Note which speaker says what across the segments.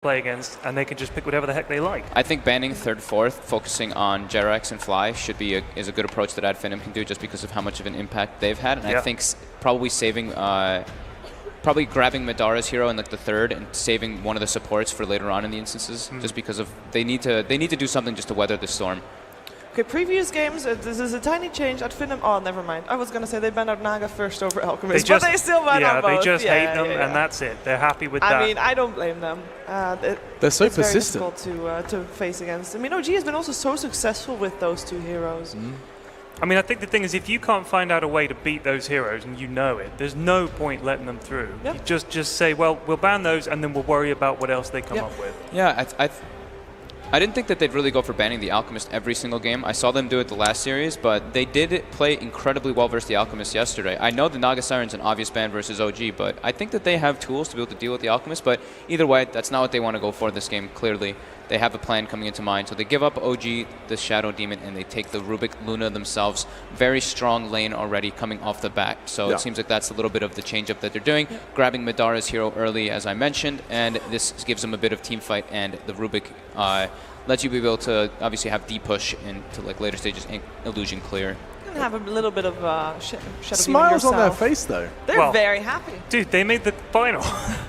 Speaker 1: play against, and they can just pick whatever the heck they like.
Speaker 2: I think banning third, fourth, focusing on Jerax and Fly is a good approach that Finem can do, just because of how much of an impact they've had. And I think probably saving, probably grabbing Madara's hero in like the third and saving one of the supports for later on in the instances, just because of they need to do something just to weather the storm.
Speaker 3: Okay, previous games, this is a tiny change at Finem. Oh, never mind. I was going to say they banned out Naga first over Alchemist, but they still ban out both.
Speaker 1: They just hate them, and that's it. They're happy with that.
Speaker 3: I mean, I don't blame them.
Speaker 4: They're so
Speaker 3: it's
Speaker 4: persistent.
Speaker 3: It's very difficult to face against. I mean, OG has been also so successful with those two heroes.
Speaker 1: I mean, I think the thing is, if you can't find out a way to beat those heroes, and you know it, there's no point letting them through.
Speaker 3: Yep.
Speaker 1: You just say, well, we'll ban those, and then we'll worry about what else they come up with.
Speaker 2: Yeah, I didn't think that they'd really go for banning the Alchemist every single game. I saw them do it the last series, but they did play incredibly well versus the Alchemist yesterday. I know the Naga Siren's an obvious ban versus OG, but I think that they have tools to be able to deal with the Alchemist, but either way, that's not what they want to go for this game, clearly. They have a plan coming into mind, so they give up OG, the Shadow Demon, and they take the Rubik Luna themselves. Very strong lane already coming off the back, so it seems like that's a little bit of the change-up that they're doing. Grabbing Madara's hero early, as I mentioned, and this gives them a bit of team fight, and the Rubik lets you be able to obviously have D-push into like later stages and illusion clear.
Speaker 3: And have a little bit of Shadow
Speaker 4: Smiles
Speaker 3: Demon
Speaker 4: on their
Speaker 3: yourself.
Speaker 4: face, though.
Speaker 3: They're very happy.
Speaker 1: Dude, they made the final.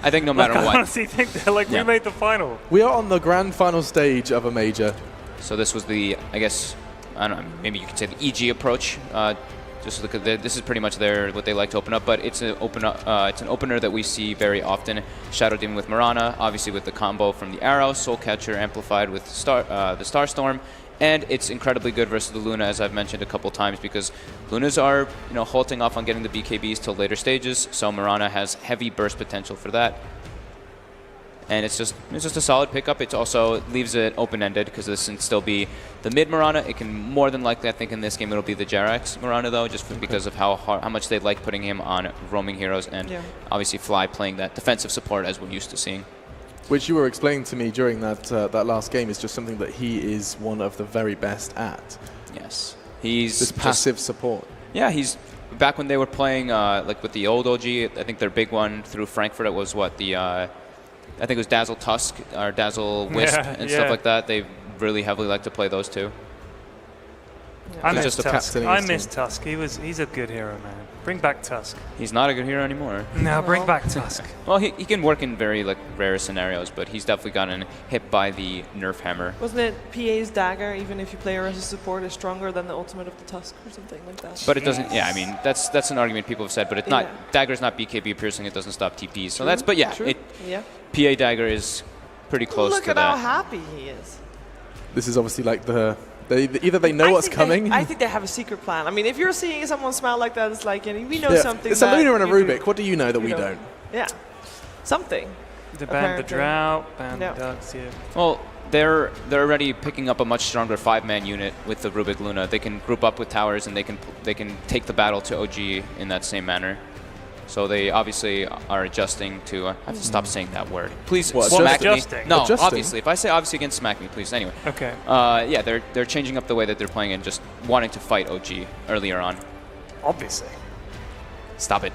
Speaker 2: I think no matter
Speaker 1: I
Speaker 2: what.
Speaker 1: honestly think they're like, we made the final.
Speaker 4: We are on the grand final stage of a major.
Speaker 2: So this was the, I guess, I don't know, maybe you could say the EG approach. Just look at this is pretty much what they like to open up, but it's an opener that we see very often. Shadow Demon with Mirana, obviously with the combo from the Arrow, Soul Catcher amplified with the Starstorm, and it's incredibly good versus the Luna, as I've mentioned a couple times, because Lunas are halting off on getting the BKBs till later stages, so Mirana has heavy burst potential for that. And it's just a solid pickup. It also leaves it open-ended because this can still be the mid Mirana. It can more than likely, I think in this game, it'll be the Jerax Mirana though, just because of how much they like putting him on roaming heroes, and obviously Fly playing that defensive support as we're used to seeing.
Speaker 4: Which you were explaining to me during that last game is just something that he is one of the very best at.
Speaker 2: Yes, he's
Speaker 4: this passive support.
Speaker 2: Yeah, he's back when they were playing like with the old OG. I think their big one through Frankfurt, it was what the. I think it was Dazzle Tusk or Dazzle Wisp and stuff like that. They really heavily like to play those two.
Speaker 1: I miss Tusk. I miss Tusk. He's a good hero, man. Bring back Tusk.
Speaker 2: He's not a good hero anymore.
Speaker 1: No, bring back Tusk.
Speaker 2: Well, he can work in very rare scenarios, but he's definitely gotten hit by the nerf hammer.
Speaker 3: Wasn't it PA's dagger, even if you play her as a support, is stronger than the ultimate of the Tusk or something like that?
Speaker 2: But it doesn't. Yeah, I mean that's an argument people have said, but it's not. Dagger's not BKB piercing. It doesn't stop TPs. So that's. But yeah, PA dagger is pretty close to that.
Speaker 3: Look at how happy he is.
Speaker 4: This is obviously like either they know what's coming.
Speaker 3: I think they have a secret plan. I mean, if you're seeing someone smile like that, it's like, we know something.
Speaker 4: It's a Luna and a Rubik. What do you know that we don't?
Speaker 3: Yeah, something.
Speaker 1: They banned the Drought, banned the Ducks,
Speaker 2: Well, they're already picking up a much stronger 5-man unit with the Rubik Luna. They can group up with towers, and they can take the battle to OG in that same manner. So they obviously are adjusting to. I have to stop saying that word. Please smack me. No, obviously. If I say obviously again, smack me, please. Anyway.
Speaker 1: Okay.
Speaker 2: Yeah, they're changing up the way that they're playing and just wanting to fight OG earlier on.
Speaker 1: Obviously.
Speaker 2: Stop it.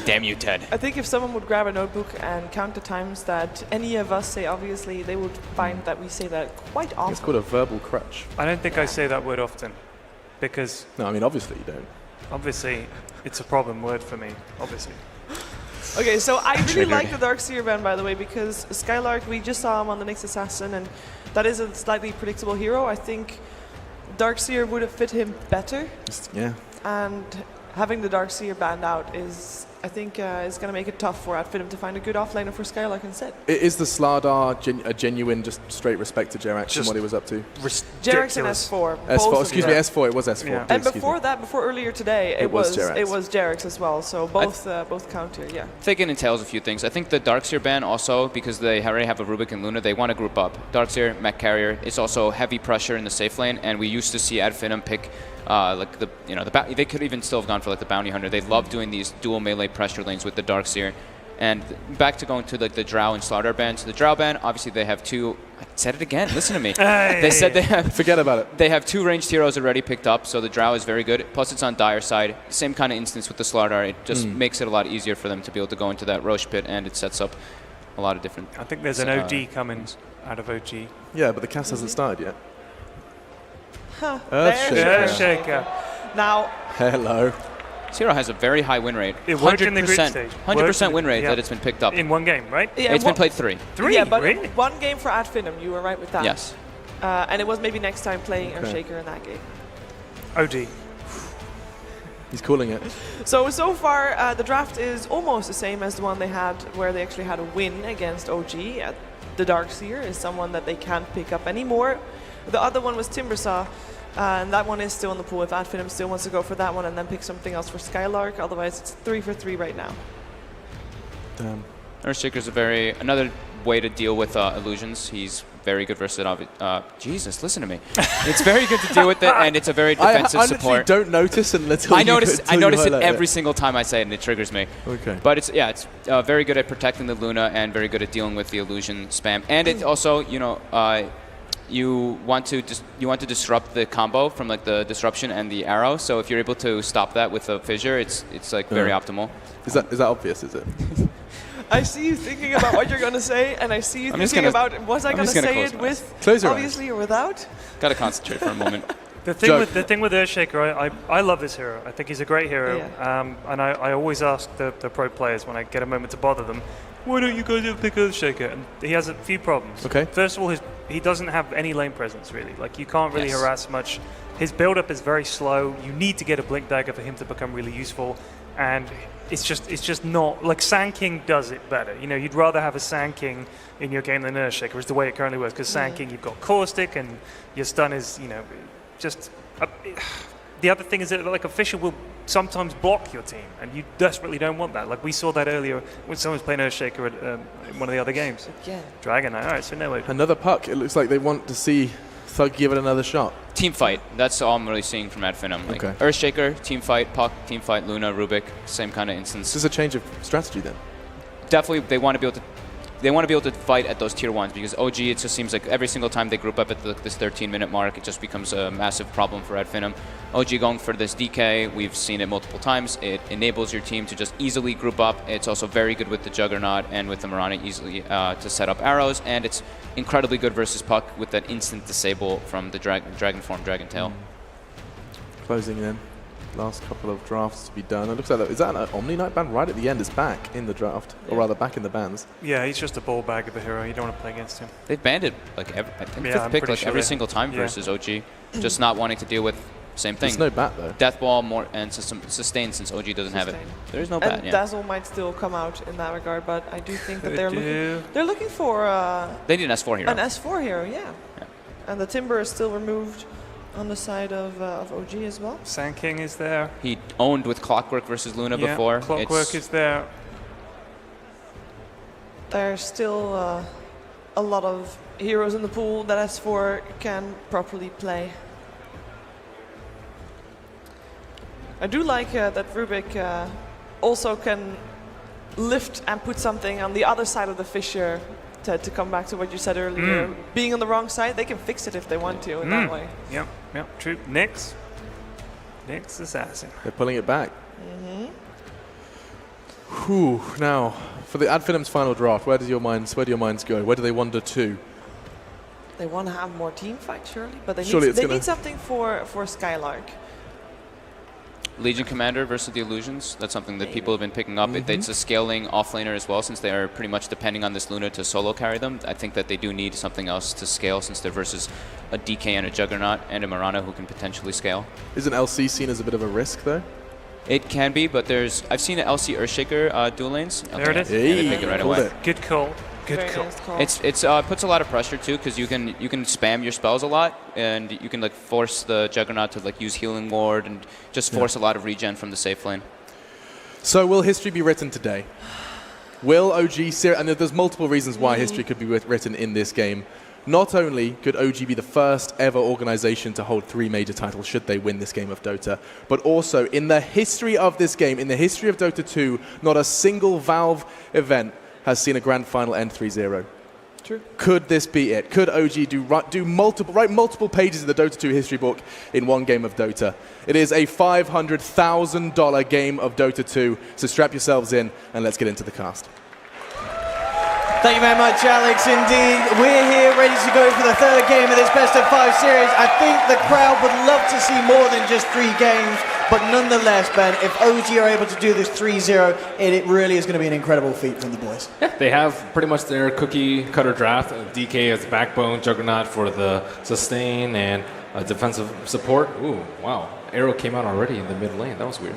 Speaker 2: Damn you, Ted.
Speaker 3: I think if someone would grab a notebook and count the times that any of us say obviously, they would find that we say that quite often.
Speaker 4: It's called a verbal crutch.
Speaker 1: I don't think I say that word often, because.
Speaker 4: No, I mean obviously you don't.
Speaker 1: Obviously, it's a problem word for me, obviously.
Speaker 3: Okay, so I really like the Darkseer ban, by the way, because Skylark, we just saw him on the next Assassin, and that is a slightly predictable hero. I think Darkseer would have fit him better.
Speaker 4: Yeah.
Speaker 3: And having the Darkseer banned out is, I think, is going to make it tough for Finem to find a good offlaner for Skylark instead.
Speaker 4: Is the Slardar a genuine, just straight respect to Jerax and what he was up to?
Speaker 3: Jerax and S4.
Speaker 4: S4, excuse me, S4. It was S4.
Speaker 1: Yeah.
Speaker 3: And before earlier today, it was Jerax as well. So both count here. Yeah.
Speaker 2: I think it entails a few things. I think the Darkseer ban also, because they already have a Rubik and Luna, they want to group up. Darkseer, Mech Carrier. It's also heavy pressure in the safe lane, and we used to see Finem pick. Like they could even still have gone for like the Bounty Hunter. They love doing these dual melee pressure lanes with the Darkseer. And back to going to like the Drow and Slardar ban. So the Drow ban, obviously they have two. I said it again. Listen to me. They said they have.
Speaker 4: Forget about it.
Speaker 2: They have 2 ranged heroes already picked up. So the Drow is very good. Plus it's on Dire side. Same kind of instance with the Slardar. It just makes it a lot easier for them to be able to go into that Roche pit, and it sets up a lot of different.
Speaker 1: I think there's an OD coming out of OG.
Speaker 4: Yeah, but the cast hasn't started yet.
Speaker 3: There's
Speaker 1: Shaker.
Speaker 3: Now,
Speaker 4: Hello.
Speaker 2: Zero has a very high win rate.
Speaker 1: It worked in the group stage.
Speaker 2: 100% win rate
Speaker 1: Yeah.
Speaker 2: that it's been picked up.
Speaker 1: In one game, right?
Speaker 3: yeah,
Speaker 2: It's been played 3.
Speaker 1: 3,
Speaker 3: yeah, but
Speaker 1: really?
Speaker 3: one game for at Finem, you were right with that.
Speaker 2: Yes.
Speaker 3: And it was maybe next time playing
Speaker 4: Okay.
Speaker 3: Earthshaker in that game.
Speaker 1: OD.
Speaker 4: He's calling it.
Speaker 3: So far, the draft is almost the same as the one they had, where they actually had a win against OG. The Darkseer is someone that they can't pick up anymore. The other one was Timbersaw, and that one is still in the pool. If Adfinem still wants to go for that one and then pick something else for Skylark, otherwise it's 3 for 3 right now.
Speaker 4: Damn.
Speaker 2: Earthshaker's another way to deal with illusions. He's very good versus it. Jesus, listen to me. It's very good to deal with it, and it's a very defensive
Speaker 4: I
Speaker 2: support.
Speaker 4: literally don't notice until
Speaker 2: I notice it
Speaker 4: highlight
Speaker 2: every single time I say it, and it triggers me.
Speaker 4: Okay.
Speaker 2: But it's very good at protecting the Luna and very good at dealing with the illusion spam. And it also, you want to disrupt the combo from like the disruption and the arrow. So if you're able to stop that with a fissure, it's like very optimal.
Speaker 4: Is that obvious? Is it?
Speaker 3: I see you thinking about what you're going to say, and I see you thinking about, was I going to say it with,
Speaker 4: Close your
Speaker 3: obviously, or without?
Speaker 2: Got to concentrate for a moment.
Speaker 1: The thing with Earthshaker, I love this hero. I think he's a great hero.
Speaker 3: Yeah.
Speaker 1: And I always ask the pro players when I get a moment to bother them, why don't you guys ever pick Earthshaker? And he has a few problems.
Speaker 4: Okay.
Speaker 1: First of all, he doesn't have any lane presence, really. Like, you can't really harass much. His build-up is very slow. You need to get a Blink Dagger for him to become really useful. And it's just not, like, Sand King does it better. You'd rather have a Sand King in your game than Earthshaker, is the way it currently works. Because Sand King, you've got Caustic, and your stun is, just... the other thing is that, like, a Fisher will sometimes block your team, and you desperately don't want that. Like, we saw that earlier when someone was playing Earthshaker at one of the other games.
Speaker 3: Again.
Speaker 1: Dragon Knight. All right, so no way.
Speaker 4: Another puck. It looks like they want to see Thug give it another shot.
Speaker 2: Team fight. That's all I'm really seeing from Adfinem. Like
Speaker 4: Okay.
Speaker 2: Earthshaker, team fight, Puck, team fight, Luna, Rubik, same kind of instance.
Speaker 4: This is a change of strategy then.
Speaker 2: Definitely, they want to be able to fight at those tier 1s, because OG, it just seems like every single time they group up at this 13-minute mark, it just becomes a massive problem for Adfinem. OG going for this DK, we've seen it multiple times. It enables your team to just easily group up. It's also very good with the Juggernaut and with the Mirana easily to set up arrows, and it's incredibly good versus Puck with that instant disable from the Dragon Form, Dragon Tail.
Speaker 4: Closing in. Last couple of drafts to be done. It looks like is that an Omni Knight ban right at the end? It's back in the draft, or rather back in the bans.
Speaker 1: Yeah, he's just a ball bag of a hero. You don't want to play against him.
Speaker 2: They've banned it like I think
Speaker 1: Yeah,
Speaker 2: fifth
Speaker 1: I'm
Speaker 2: pick
Speaker 1: pretty
Speaker 2: like
Speaker 1: sure
Speaker 2: every
Speaker 1: they-
Speaker 2: single time
Speaker 1: yeah.
Speaker 2: versus OG, just not wanting to deal with same thing.
Speaker 4: There's no bat though.
Speaker 2: Death Ball more and sustain since OG doesn't have it.
Speaker 3: Sustain.
Speaker 2: There is no
Speaker 3: And
Speaker 2: bat. Yeah.
Speaker 3: Dazzle might still come out in that regard, but I do think that
Speaker 1: Could
Speaker 3: they're
Speaker 1: do.
Speaker 3: looking for
Speaker 2: They need an S4 hero.
Speaker 3: an S4 hero, yeah.
Speaker 2: Yeah.
Speaker 3: And the Timber is still removed on the side of OG as well.
Speaker 1: Sand King is there.
Speaker 2: He owned with Clockwork versus Luna
Speaker 1: Yeah,
Speaker 2: before.
Speaker 1: Clockwork is there.
Speaker 3: There's still a lot of heroes in the pool that S4 can properly play. I do like that Rubik also can lift and put something on the other side of the fissure to come back to what you said earlier. Being on the wrong side, they can fix it if they want to in that way.
Speaker 1: Yep, true. Nyx Assassin.
Speaker 4: They're pulling it back. Whew. Now, for the Adfinem's final draft, where do your minds go? Where do they wander to?
Speaker 3: They want to have more team fight, surely, but they
Speaker 4: Surely
Speaker 3: need,
Speaker 4: it's
Speaker 3: they
Speaker 4: gonna-
Speaker 3: need something for Skylark.
Speaker 2: Legion Commander versus the Illusions. That's something that people have been picking up. It's a scaling offlaner as well, since they are pretty much depending on this Luna to solo carry them. I think that they do need something else to scale, since they're versus a DK and a Juggernaut and a Mirana who can potentially scale.
Speaker 4: Isn't LC seen as a bit of a risk though?
Speaker 2: It can be, but I've seen an LC Earthshaker dual lanes.
Speaker 1: There it is.
Speaker 2: I'm gonna pick it right
Speaker 4: Called
Speaker 2: away.
Speaker 4: it.
Speaker 1: Good call. Good
Speaker 3: Very
Speaker 1: call.
Speaker 3: nice call.
Speaker 2: It puts a lot of pressure too, because you can spam your spells a lot, and you can like force the Juggernaut to like use Healing Ward and just force a lot of regen from the safe lane.
Speaker 4: So will history be written today? Will OG and there's multiple reasons why history could be written in this game. Not only could OG be the first ever organization to hold 3 major titles should they win this game of Dota, but also in the history of this game, in the history of Dota 2, not a single Valve event has seen a grand final end 3-0.
Speaker 3: True.
Speaker 4: Could this be it? Could OG write multiple pages in the Dota 2 history book in one game of Dota? It is a $500,000 game of Dota 2, so strap yourselves in and let's get into the cast.
Speaker 5: Thank you very much, Alex. Indeed, we're here ready to go for the third game of this best-of-5 series. I think the crowd would love to see more than just 3 games, but nonetheless, Ben, if OG are able to do this 3-0, it really is going to be an incredible feat from the boys.
Speaker 6: Yeah, they have pretty much their cookie-cutter draft. DK as backbone, Juggernaut for the sustain and defensive support. Ooh, wow. Arrow came out already in the mid lane. That was weird.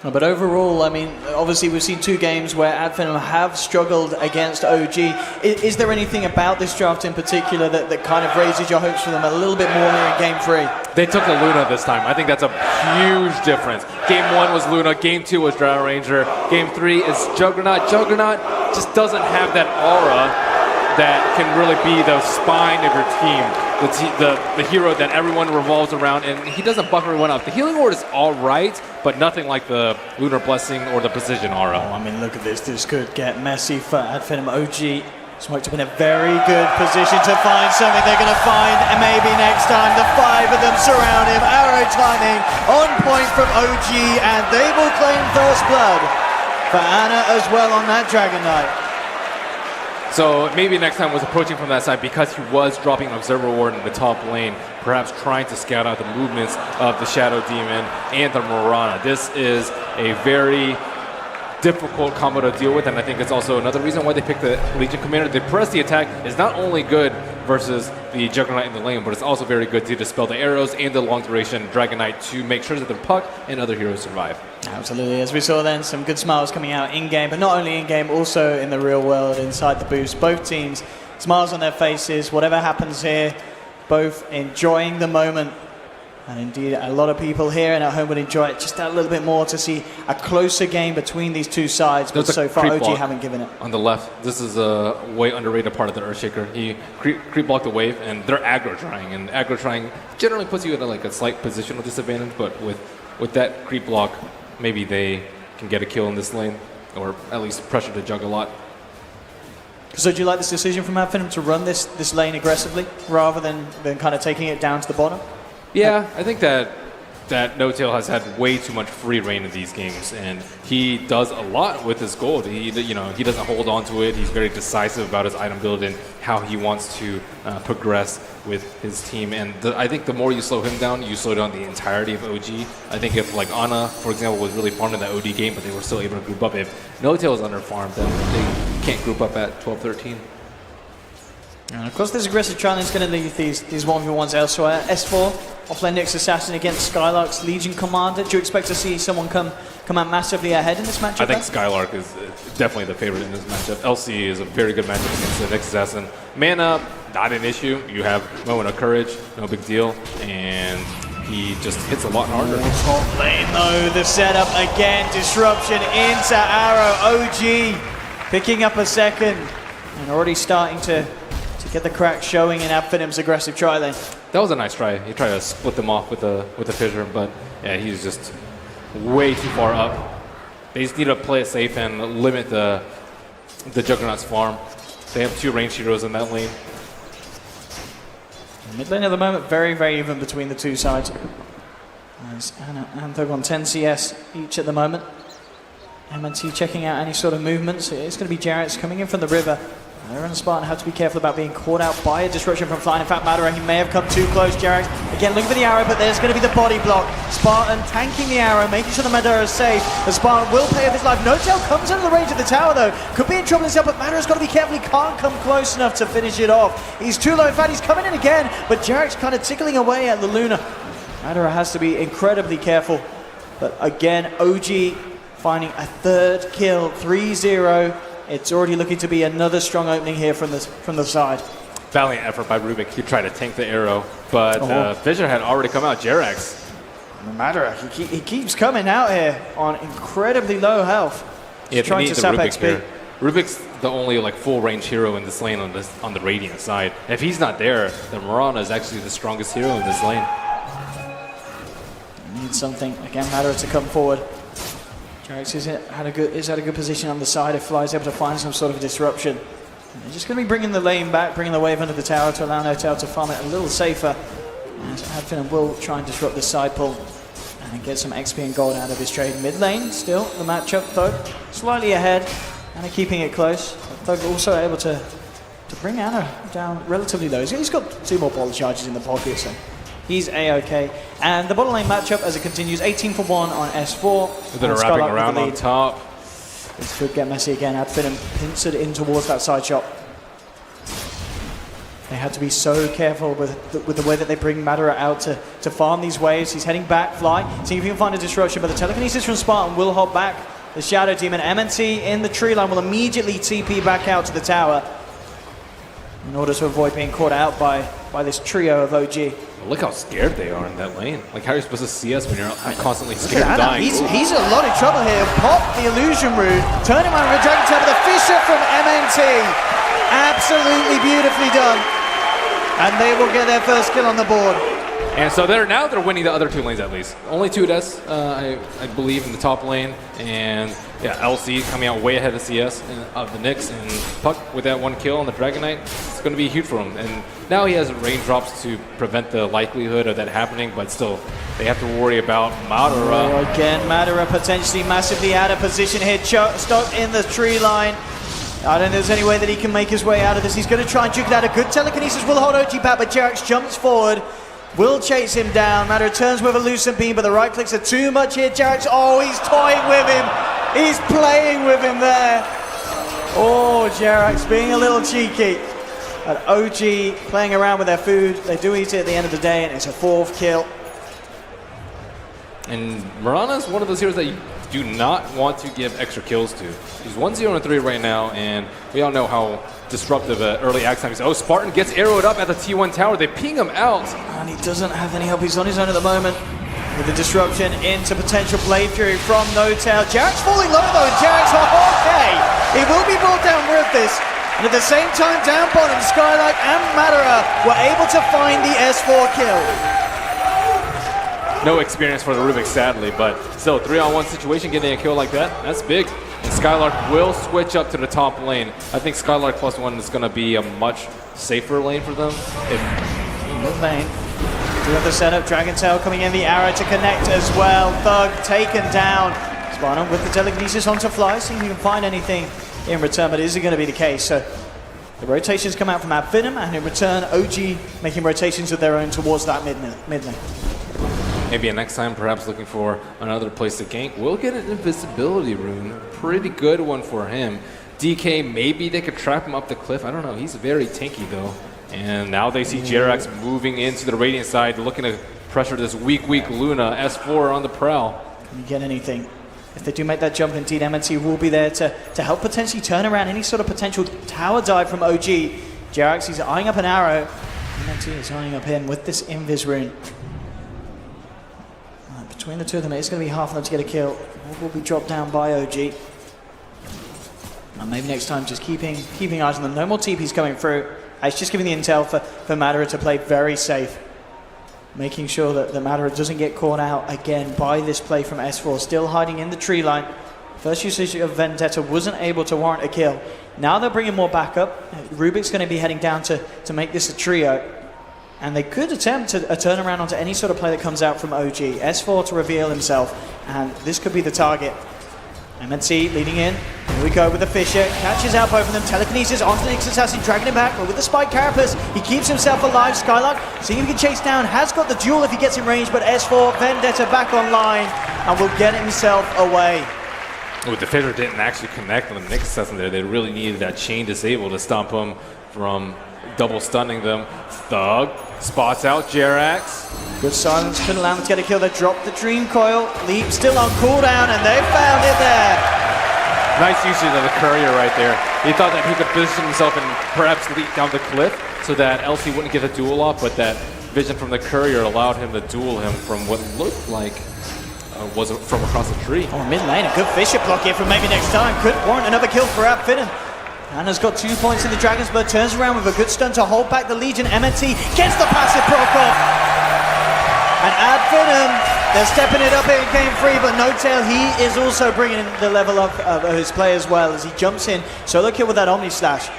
Speaker 5: But overall, I mean, obviously we've seen 2 games where Finem have struggled against OG. Is there anything about this draft in particular that kind of raises your hopes for them a little bit more here in Game 3?
Speaker 6: They took the Luna this time. I think that's a huge difference. Game 1 was Luna, Game 2 was Drow Ranger, Game 3 is Juggernaut. Juggernaut just doesn't have that aura that can really be the spine of your team, the hero that everyone revolves around, and he doesn't buff everyone up. The healing ward is all right, but nothing like the Lunar Blessing or the Precision aura.
Speaker 5: Oh, I mean, look at this. This could get messy for Finem. OG smoked up in a very good position to find something they're going to find, and maybe next time the 5 of them surround him. Arrow timing on point from OG, and they will claim first blood for Ana as well on that Dragon Knight.
Speaker 6: So maybe next time was approaching from that side because he was dropping an Observer Ward in the top lane, perhaps trying to scout out the movements of the Shadow Demon and the Mirana. This is a very difficult combo to deal with, and I think it's also another reason why they picked the Legion Commander. The press the attack is not only good versus the Juggernaut in the lane, but it's also very good to dispel the arrows and the long duration Dragon Knight to make sure that the Puck and other heroes survive.
Speaker 5: Absolutely, as we saw then, some good smiles coming out in-game, but not only in-game, also in the real world, inside the boost. Both teams, smiles on their faces, whatever happens here, both enjoying the moment. And indeed, a lot of people here and at home would enjoy it just that little bit more to see a closer game between these two sides, but so far OG haven't given it.
Speaker 6: On the left, this is a way underrated part of the Earthshaker. He creep blocked the wave, and they're aggro trying, and aggro trying generally puts you in a slight positional disadvantage, but with that creep block, maybe they can get a kill in this lane, or at least pressure the Jug a lot.
Speaker 5: So do you like this decision from Finem to run this lane aggressively, rather than kind of taking it down to the bottom?
Speaker 6: Yeah, I think that No-Tail has had way too much free reign in these games, and he does a lot with his gold. He doesn't hold on to it. He's very decisive about his item build and how he wants to progress with his team. And I think the more you slow him down, you slow down the entirety of OG. I think if Ana, for example, was really farmed in that OD game, but they were still able to group up, if No-Tail is under farmed, then they can't group up at 12-13.
Speaker 5: And of course, this aggressive challenge is going to leave these 1v1s elsewhere. S4, offlane Nyx Assassin against Skylark's Legion Commander. Do you expect to see someone come out massively ahead in this matchup?
Speaker 6: I think Skylark is definitely the favorite in this matchup. LC is a very good matchup against the Nyx Assassin. Mana, not an issue. You have Moment of Courage, no big deal. And he just hits a lot harder.
Speaker 5: Top lane though, the setup again. Disruption into Arrow. OG picking up a second and already starting to get the crack showing in Finem's aggressive try lane.
Speaker 6: That was a nice try. He tried to split them off with the fissure, but yeah, he's just way too far up. They just need to play it safe and limit the Juggernaut's farm. They have 2 ranged heroes in that lane.
Speaker 5: Mid lane at the moment, very, very even between the two sides. As Ana and Thug on 10 CS each at the moment. MNT checking out any sort of movements. It's going to be Jarrett's coming in from the river. They're on Spartan have to be careful about being caught out by a disruption from Flying. In fact, Madara, he may have come too close. Jarek, again, looking for the arrow, but there's going to be the body block. Spartan tanking the arrow, making sure the Madara is safe. The Spartan will pay with his life. No-Tail comes under the range of the tower, though. Could be in trouble himself, but Madara's got to be careful. He can't come close enough to finish it off. He's too low. In fact, he's coming in again, but Jarek's kind of tickling away at the Luna. Madara has to be incredibly careful. But again, OG finding a third kill, 3-0. It's already looking to be another strong opening here from the side.
Speaker 6: Valiant effort by Rubik. He tried to tank the arrow, but Fissure had already come out. Jerax.
Speaker 5: No matter, he keeps coming out here on incredibly low health.
Speaker 6: Yeah,
Speaker 5: trying to sap XP.
Speaker 6: Here. Rubik's the only full range hero in this lane on the Radiant side. If he's not there, then Mirana is actually the strongest hero in this lane.
Speaker 5: Need something again, Madara to come forward. Jarex is at a good position on the side if Fly is able to find some sort of disruption. And they're just going to be bringing the lane back, bringing the wave under the tower to allow No-Tail to farm it a little safer. As Finem will try and disrupt the side pull and get some XP and gold out of his trade. Mid lane, still the matchup though, slightly ahead. Anna keeping it close. Thug also able to bring Anna down relatively low. He's got 2 more bottle charges in the pocket, so he's A-OK. And the bottom lane matchup as it continues, 18 for 1 on S4.
Speaker 6: They're wrapping around on top.
Speaker 5: This could get messy again. Finem pincered in towards that side shot. They had to be so careful with the way that they bring Madara out to farm these waves. He's heading back, Fly, seeing if he can find a disruption, but the telekinesis from Spartan will hold back the Shadow Demon. MNT in the tree line will immediately TP back out to the tower in order to avoid being caught out by this trio of OG.
Speaker 6: Look how scared they are in that lane. Like, how are you supposed to see us when you're constantly scared of dying?
Speaker 5: He's in a lot of trouble here. Pop the illusion rune, turn him around with a Dragon Tail, the Fisher from MNT. Absolutely beautifully done. And they will get their first kill on the board.
Speaker 6: And so they're winning the other 2 lanes at least. Only 2 deaths, I believe, in the top lane. And yeah, LC coming out way ahead of CS of the Knicks, and Puck with that 1 kill on the Dragon Knight. It's going to be huge for him. And now he has raindrops to prevent the likelihood of that happening, but still, they have to worry about Madara.
Speaker 5: Oh, again, Madara potentially massively out of position here, stuck in the tree line. I don't think there's any way that he can make his way out of this. He's going to try and juke it out. A good telekinesis will hold OG back, but Jerax jumps forward, will chase him down. Madara turns with a lucent beam, but the right clicks are too much here. Jerax, oh, he's toying with him. He's playing with him there. Oh, Jerax being a little cheeky. And OG playing around with their food. They do eat it at the end of the day, and it's a 4th kill.
Speaker 6: And Mirana is one of those heroes that you do not want to give extra kills to. He's 1-0-3 right now, and we all know how disruptive early axe time is. Oh, Spartan gets arrowed up at the T1 tower. They ping him out.
Speaker 5: And he doesn't have any help. He's on his own at the moment. With the disruption into potential Blade Fury from No Tail. Jerax falling low though, and Jerax, okay. He will be brought down with this. And at the same time, down bottom, Skylark and Madara were able to find the S4 kill.
Speaker 6: No experience for the Rubik, sadly, but still, 3-on-1 situation, getting a kill like that, that's big. And Skylark will switch up to the top lane. I think Skylark +1 is going to be a much safer lane for them.
Speaker 5: Mid lane. Do have the setup, Dragon Tail coming in, the arrow to connect as well. Thug taken down. Spartan with the telekinesis onto Fly, seeing if he can find anything in return, but is it going to be the case? So the rotations come out from Finem, and in return, OG making rotations of their own towards that mid lane.
Speaker 6: Maybe next time, perhaps looking for another place to gank. We'll get an invisibility rune. Pretty good one for him. DK, maybe they could trap him up the cliff. I don't know. He's very tanky, though. And now they see Jerax moving into the Radiant side, looking to pressure this weak Luna. S4 on the prowl.
Speaker 5: Can you get anything? If they do make that jump, indeed, MNT will be there to help potentially turn around any sort of potential tower dive from OG. Jerax, he's eyeing up an arrow. MNT is eyeing up him with this Invis rune. Between the 2 of them, it's going to be half of them to get a kill. Will be dropped down by OG. And maybe next time, just keeping eyes on them. No more TPs coming through. It's just giving the intel for Madara to play very safe. Making sure that Madara doesn't get caught out again by this play from S4. Still hiding in the tree line. First usage of Vendetta wasn't able to warrant a kill. Now they're bringing more backup. Rubik's going to be heading down to make this a trio. And they could attempt a turnaround onto any sort of play that comes out from OG. S4 to reveal himself, and this could be the target. MNT leading in. Here we go with the Fisher. Catches out both of them. Telekinesis onto the Nyx Assassin, dragging him back. But with the Spike Carapace, he keeps himself alive. Skylark, seeing if he can chase down, has got the duel if he gets in range. But S4, Vendetta back online, and will get himself away.
Speaker 6: Oh, the Fisher didn't actually connect on the Nyx Assassin there. They really needed that chain disable to stop him from double stunning them. Thug spots out Jerax.
Speaker 5: Good silence, couldn't allow them to get a kill. They dropped the Dream Coil. Leap still on cooldown, and they found it there.
Speaker 6: Nice usage of the courier right there. He thought that he could position himself and perhaps leap down the cliff so that LC wouldn't get a duel off, but that vision from the courier allowed him to duel him from what looked like was from across the tree.
Speaker 5: Oh, mid lane, a good Fisher block here for maybe next time. Could warrant another kill for Finem. Anna's got 2 points in the Dragon's Blood, turns around with a good stun to hold back the Legion. MNT gets the passive proc off. And Finem, they're stepping it up here in game 3, but No Tail, he is also bringing the level up of his play as well as he jumps in. Solo kill with that Omni Slash.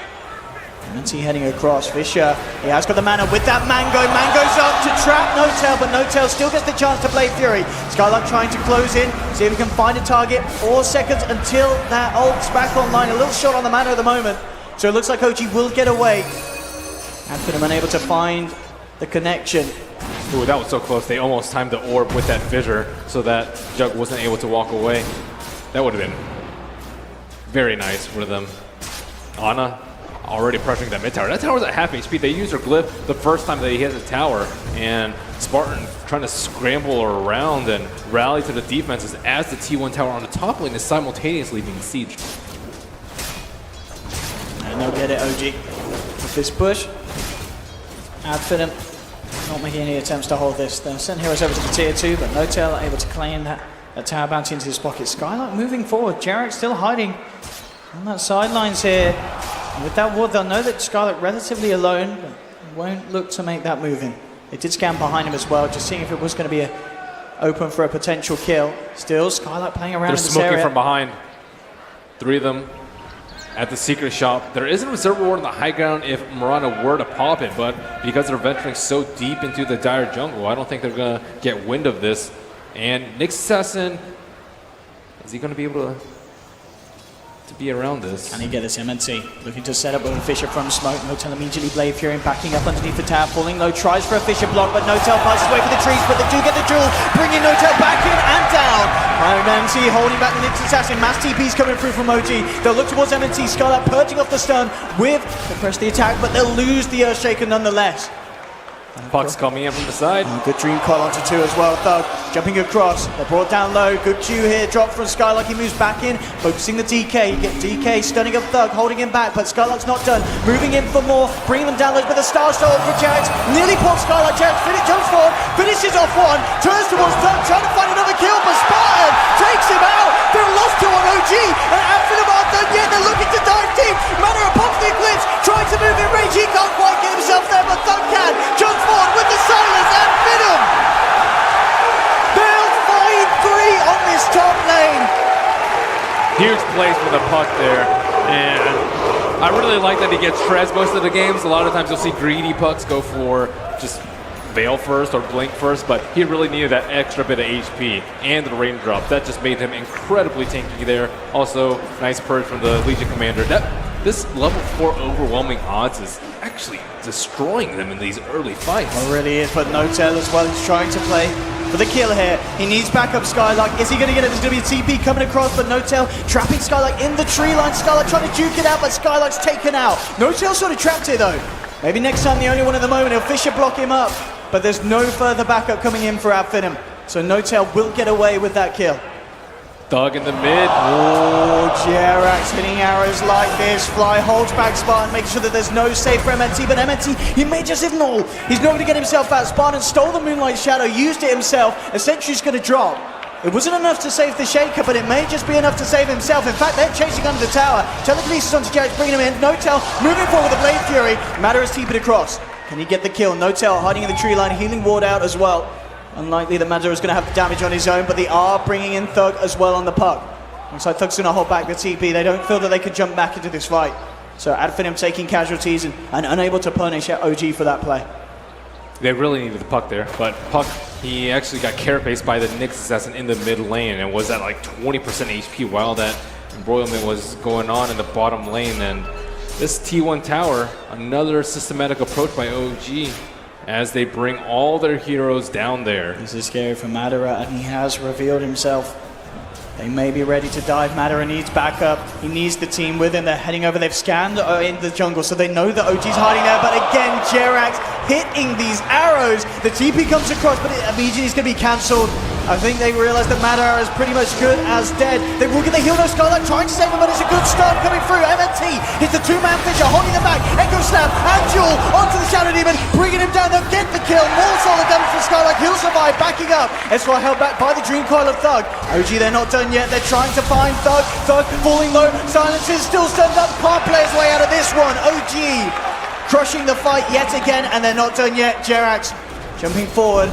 Speaker 5: MNT heading across. Fisher, he has got the mana with that Mango. Mango's up to trap No-Tail, but No-Tail still gets the chance to Blade Fury. Skylark trying to close in, see if he can find a target. 4 seconds until that ult's back online. A little short on the mana at the moment. So it looks like OG will get away. And Finem unable to find the connection.
Speaker 6: Ooh, that was so close. They almost timed the orb with that fissure so that Jug wasn't able to walk away. That would have been very nice for them. Ana already pressuring that mid tower. That tower's at half HP. They used their glyph the first time they hit the tower, and Spartan trying to scramble around and rally to the defenses as the T1 tower on the top lane is simultaneously being sieged.
Speaker 5: And they'll get it, OG. With this push, Finem not making any attempts to hold this. They'll send heroes over to the tier 2, but No-Tail able to claim that tower bounty into his pocket. Skylark moving forward. Jarek still hiding on that sidelines here. With that ward, they'll know that Skylark relatively alone, but won't look to make that move in. They did scan behind him as well, just seeing if it was going to be open for a potential kill. Still, Skylark playing around in this area.
Speaker 6: They're smoking from behind. 3 of them at the secret shop. There is an observer ward on the high ground if Mirana were to pop it, but because they're venturing so deep into the dire jungle, I don't think they're going to get wind of this. And Nyx Assassin, is he going to be able to be around this?
Speaker 5: Can he get this MNT? Looking to set up with a Fisher from smoke. No-Tail immediately Blade Fury backing up underneath the tower. Falling low, tries for a Fisher block, but No-Tail passes away for the trees, but they do get the jewel, bringing No-Tail back in and down. MNT holding back the Nyx Assassin. Mass TP's coming through from OG. They'll look towards MNT. Skylark purging off the stun with the press the attack, but they'll lose the Earthshaker nonetheless.
Speaker 6: Puck's coming in from the side.
Speaker 5: Good dream call onto 2 as well. Thug jumping across. They're brought down low. Good Q here. Drop from Skylark. He moves back in, focusing the DK. You get DK stunning up Thug, holding him back, but Skylark's not done. Moving in for more, bringing them down low with a Star Soul for Jax. Nearly pops Skylark. Jax jumps forward, finishes off one, turns towards Thug, trying to find another kill, but Spartan takes him out. They're lost to on OG, and after the aren't done yet, they're looking to dive deep. Mana pops the Eclipse, trying to move in range. He can't quite get himself there, but Thug can. Jumps forward with the silence and Finem. They'll find 3 on this top lane.
Speaker 6: Huge plays for the puck there, and I really like that he gets shreds most of the games. A lot of times you'll see greedy pucks go for just Veil first or Blink first, but he really needed that extra bit of HP and the raindrop. That just made him incredibly tanky there. Also, nice purge from the Legion Commander. This level 4 overwhelming odds is actually destroying them in these early fights.
Speaker 5: It really is, but No-Tail as well. He's trying to play for the kill here. He needs backup Skylark. Is he going to get it? There's going to be a TP coming across, but No-Tail trapping Skylark in the tree line. Skylark trying to juke it out, but Skylark's taken out. No-Tail sort of trapped here though. Maybe next time the only one at the moment. He'll Fisher block him up, but there's no further backup coming in for Finem. So No-Tail will get away with that kill.
Speaker 6: Thug in the mid.
Speaker 5: Oh, Jerax hitting arrows like this. Fly holds back Spartan, making sure that there's no save for MNT, but MNT, he may just ignore. He's not going to get himself out. Spartan stole the Moonlight Shadow, used it himself. Essentially, he's going to drop. It wasn't enough to save the Shaker, but it may just be enough to save himself. In fact, they're chasing under the tower. Telekinesis onto Jerax, bringing him in. No-Tail moving forward with the Blade Fury. Matter is TP'd across. Can he get the kill? No-Tail hiding in the tree line, healing ward out as well. Unlikely that Madara is going to have the damage on his own, but they are bringing in Thug as well on the puck. Looks like Thug's going to hold back the TP. They don't feel that they could jump back into this fight. So Finem taking casualties and unable to punish OG for that play.
Speaker 6: They really needed the puck there, but Puck, he actually got carapaced by the Nyx Assassin in the mid lane and was at like 20% HP while that embroilment was going on in the bottom lane. And this T1 tower, another systematic approach by OG, as they bring all their heroes down there.
Speaker 5: This is scary for Madara, and he has revealed himself. They may be ready to dive. Madara needs backup. He needs the team with him. They're heading over. They've scanned in the jungle, so they know that OG's hiding there. But again, Jerax hitting these arrows. The TP comes across, but it immediately is going to be cancelled. I think they realize that Madara is pretty much good as dead. They will get the heal. No Skylark trying to save him, but it's a good start coming through. MNT hits the 2-man Fisher, holding them back. Echo Snap and Jewel onto the Shadow Demon, bringing him down. They'll get the kill. More solid damage for Skylark. He'll survive, backing up. SY held back by the Dream Coil of Thug. OG, they're not done yet. They're trying to find Thug. Thug falling low. Silence is still stunned up. Can't play his way out of this one. OG crushing the fight yet again, and they're not done yet. Jerax jumping forward.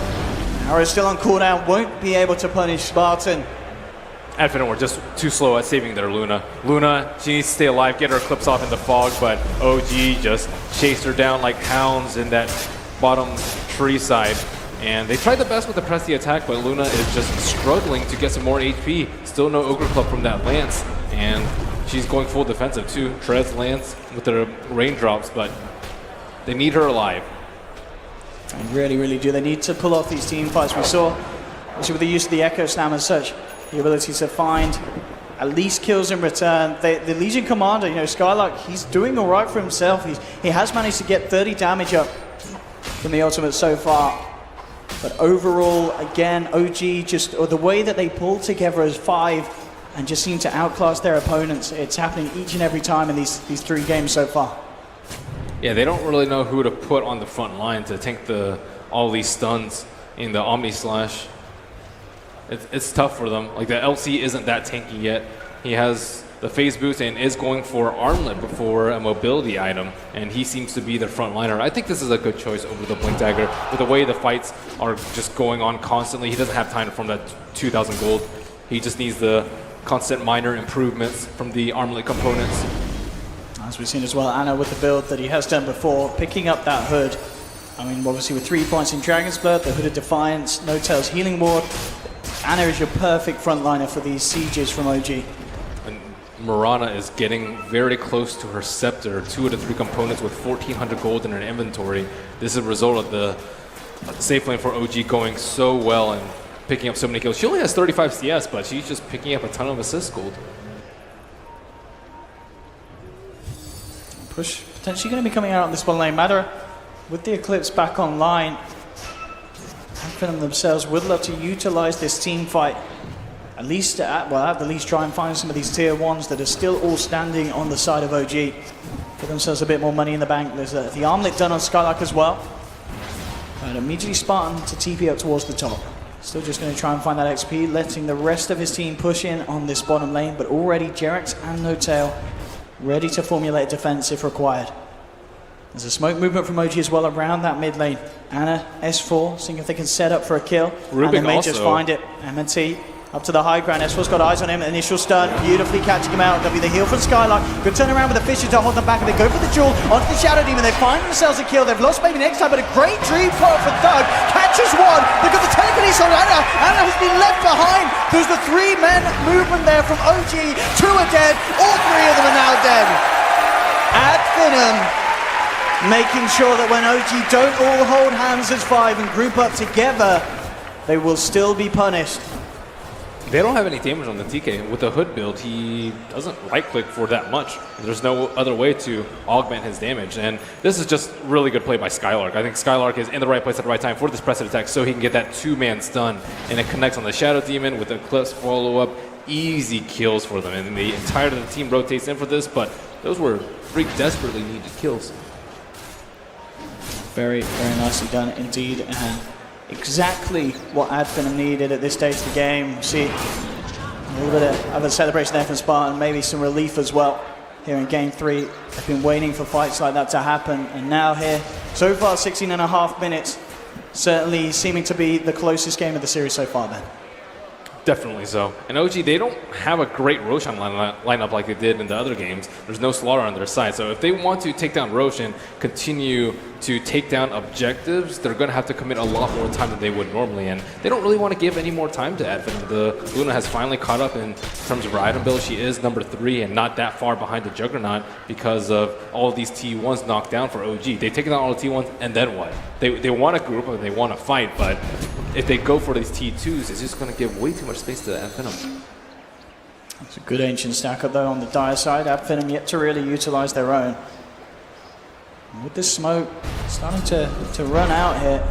Speaker 5: Arrow still on cooldown, won't be able to punish Spartan.
Speaker 6: and Finem were just too slow at saving their Luna. Luna, she needs to stay alive, get her clips off in the fog, but OG just chased her down like hounds in that bottom tree side. And they tried the best with the press the attack, but Luna is just struggling to get some more HP. Still no Ogre Club from that Lance, and she's going full defensive too. Treads Lance with the raindrops, but they need her alive.
Speaker 5: They really, really do. They need to pull off these team fights. We saw, obviously with the use of the Echo Slam and such, the ability to find at least kills in return. The Legion Commander, you know, Skylark, he's doing all right for himself. He has managed to get 30 damage up from the ultimate so far. But overall, again, OG just, or the way that they pull together as 5 and just seem to outclass their opponents. It's happening each and every time in these 3 games so far.
Speaker 6: Yeah, they don't really know who to put on the front line to tank all these stuns in the Omni Slash. It's tough for them. Like, the LC isn't that tanky yet. He has the phase boost and is going for armlet before a mobility item, and he seems to be the front liner. I think this is a good choice over the Blink Dagger. With the way the fights are just going on constantly, he doesn't have time to farm that 2,000 gold. He just needs the constant minor improvements from the armlet components.
Speaker 5: As we've seen as well, Anna with the build that he has done before, picking up that hood. I mean, obviously with 3 points in Dragon's Blood, the Hood of Defiance, No Tail's Healing Ward, Anna is your perfect frontliner for these sieges from OG.
Speaker 6: And Mirana is getting very close to her Scepter, 2 of the 3 components with 1,400 gold in her inventory. This is a result of the safe lane for OG going so well and picking up so many kills. She only has 35 CS, but she's just picking up a ton of assist gold.
Speaker 5: Push potentially going to be coming out on this one lane. Matter with the Eclipse back online, Finem themselves would love to utilize this team fight. At least, at the least, try and find some of these tier 1s that are still all standing on the side of OG. Put themselves a bit more money in the bank. There's the armlet done on Skylark as well. And immediately Spartan to TP up towards the top. Still just going to try and find that XP, letting the rest of his team push in on this bottom lane, but already Jerax and No Tail ready to formulate defense if required. There's a smoke movement from OG as well around that mid lane. Anna, S4, seeing if they can set up for a kill.
Speaker 6: Rubik
Speaker 5: and they may
Speaker 6: also
Speaker 5: just find it. MNT up to the high ground. S4's got eyes on him. Initial stun, beautifully catching him out. That'll be the heal from Skylark. Good turn around with the Fisher to hold them back. And they go for the duel onto the Shadow Demon. They find themselves a kill. They've lost maybe next time, but a great dream for Thug. Catches one. They've got the telekinesis on Anna. Anna has been left behind. There's the 3-men movement there from OG. 2 are dead. All 3 of them are now dead. At Finem, making sure that when OG don't all hold hands as 5 and group up together, they will still be punished.
Speaker 6: They don't have any damage on the TK. With the Hood build, he doesn't right-click for that much. There's no other way to augment his damage. And this is just really good play by Skylark. I think Skylark is in the right place at the right time for this press attack so he can get that 2-man stun. And it connects on the Shadow Demon with the Eclipse follow-up. Easy kills for them. And the entire team rotates in for this, but those were 3 desperately needed kills.
Speaker 5: Very, very nicely done indeed. And exactly what Finem needed at this stage of the game. See a little bit of a celebration there from Spartan, maybe some relief as well here in game 3. They've been waiting for fights like that to happen, and now here, so far 16.5 minutes, certainly seeming to be the closest game of the series so far, Ben.
Speaker 6: Definitely so. And OG, they don't have a great Roshan lineup like they did in the other games. There's no Slaughter on their side. So if they want to take down Roshan, continue to take down objectives, they're going to have to commit a lot more time than they would normally. And they don't really want to give any more time to Finem. The Luna has finally caught up in terms of her item build. She is number 3 and not that far behind the Juggernaut because of all of these T1s knocked down for OG. They've taken down all the T1s, and then what? They want to group and they want to fight, but if they go for these T2s, it's just going to give way too much space to Finem.
Speaker 5: It's a good ancient stack up though on the dire side. Finem yet to really utilize their own. And with this smoke starting to run out here,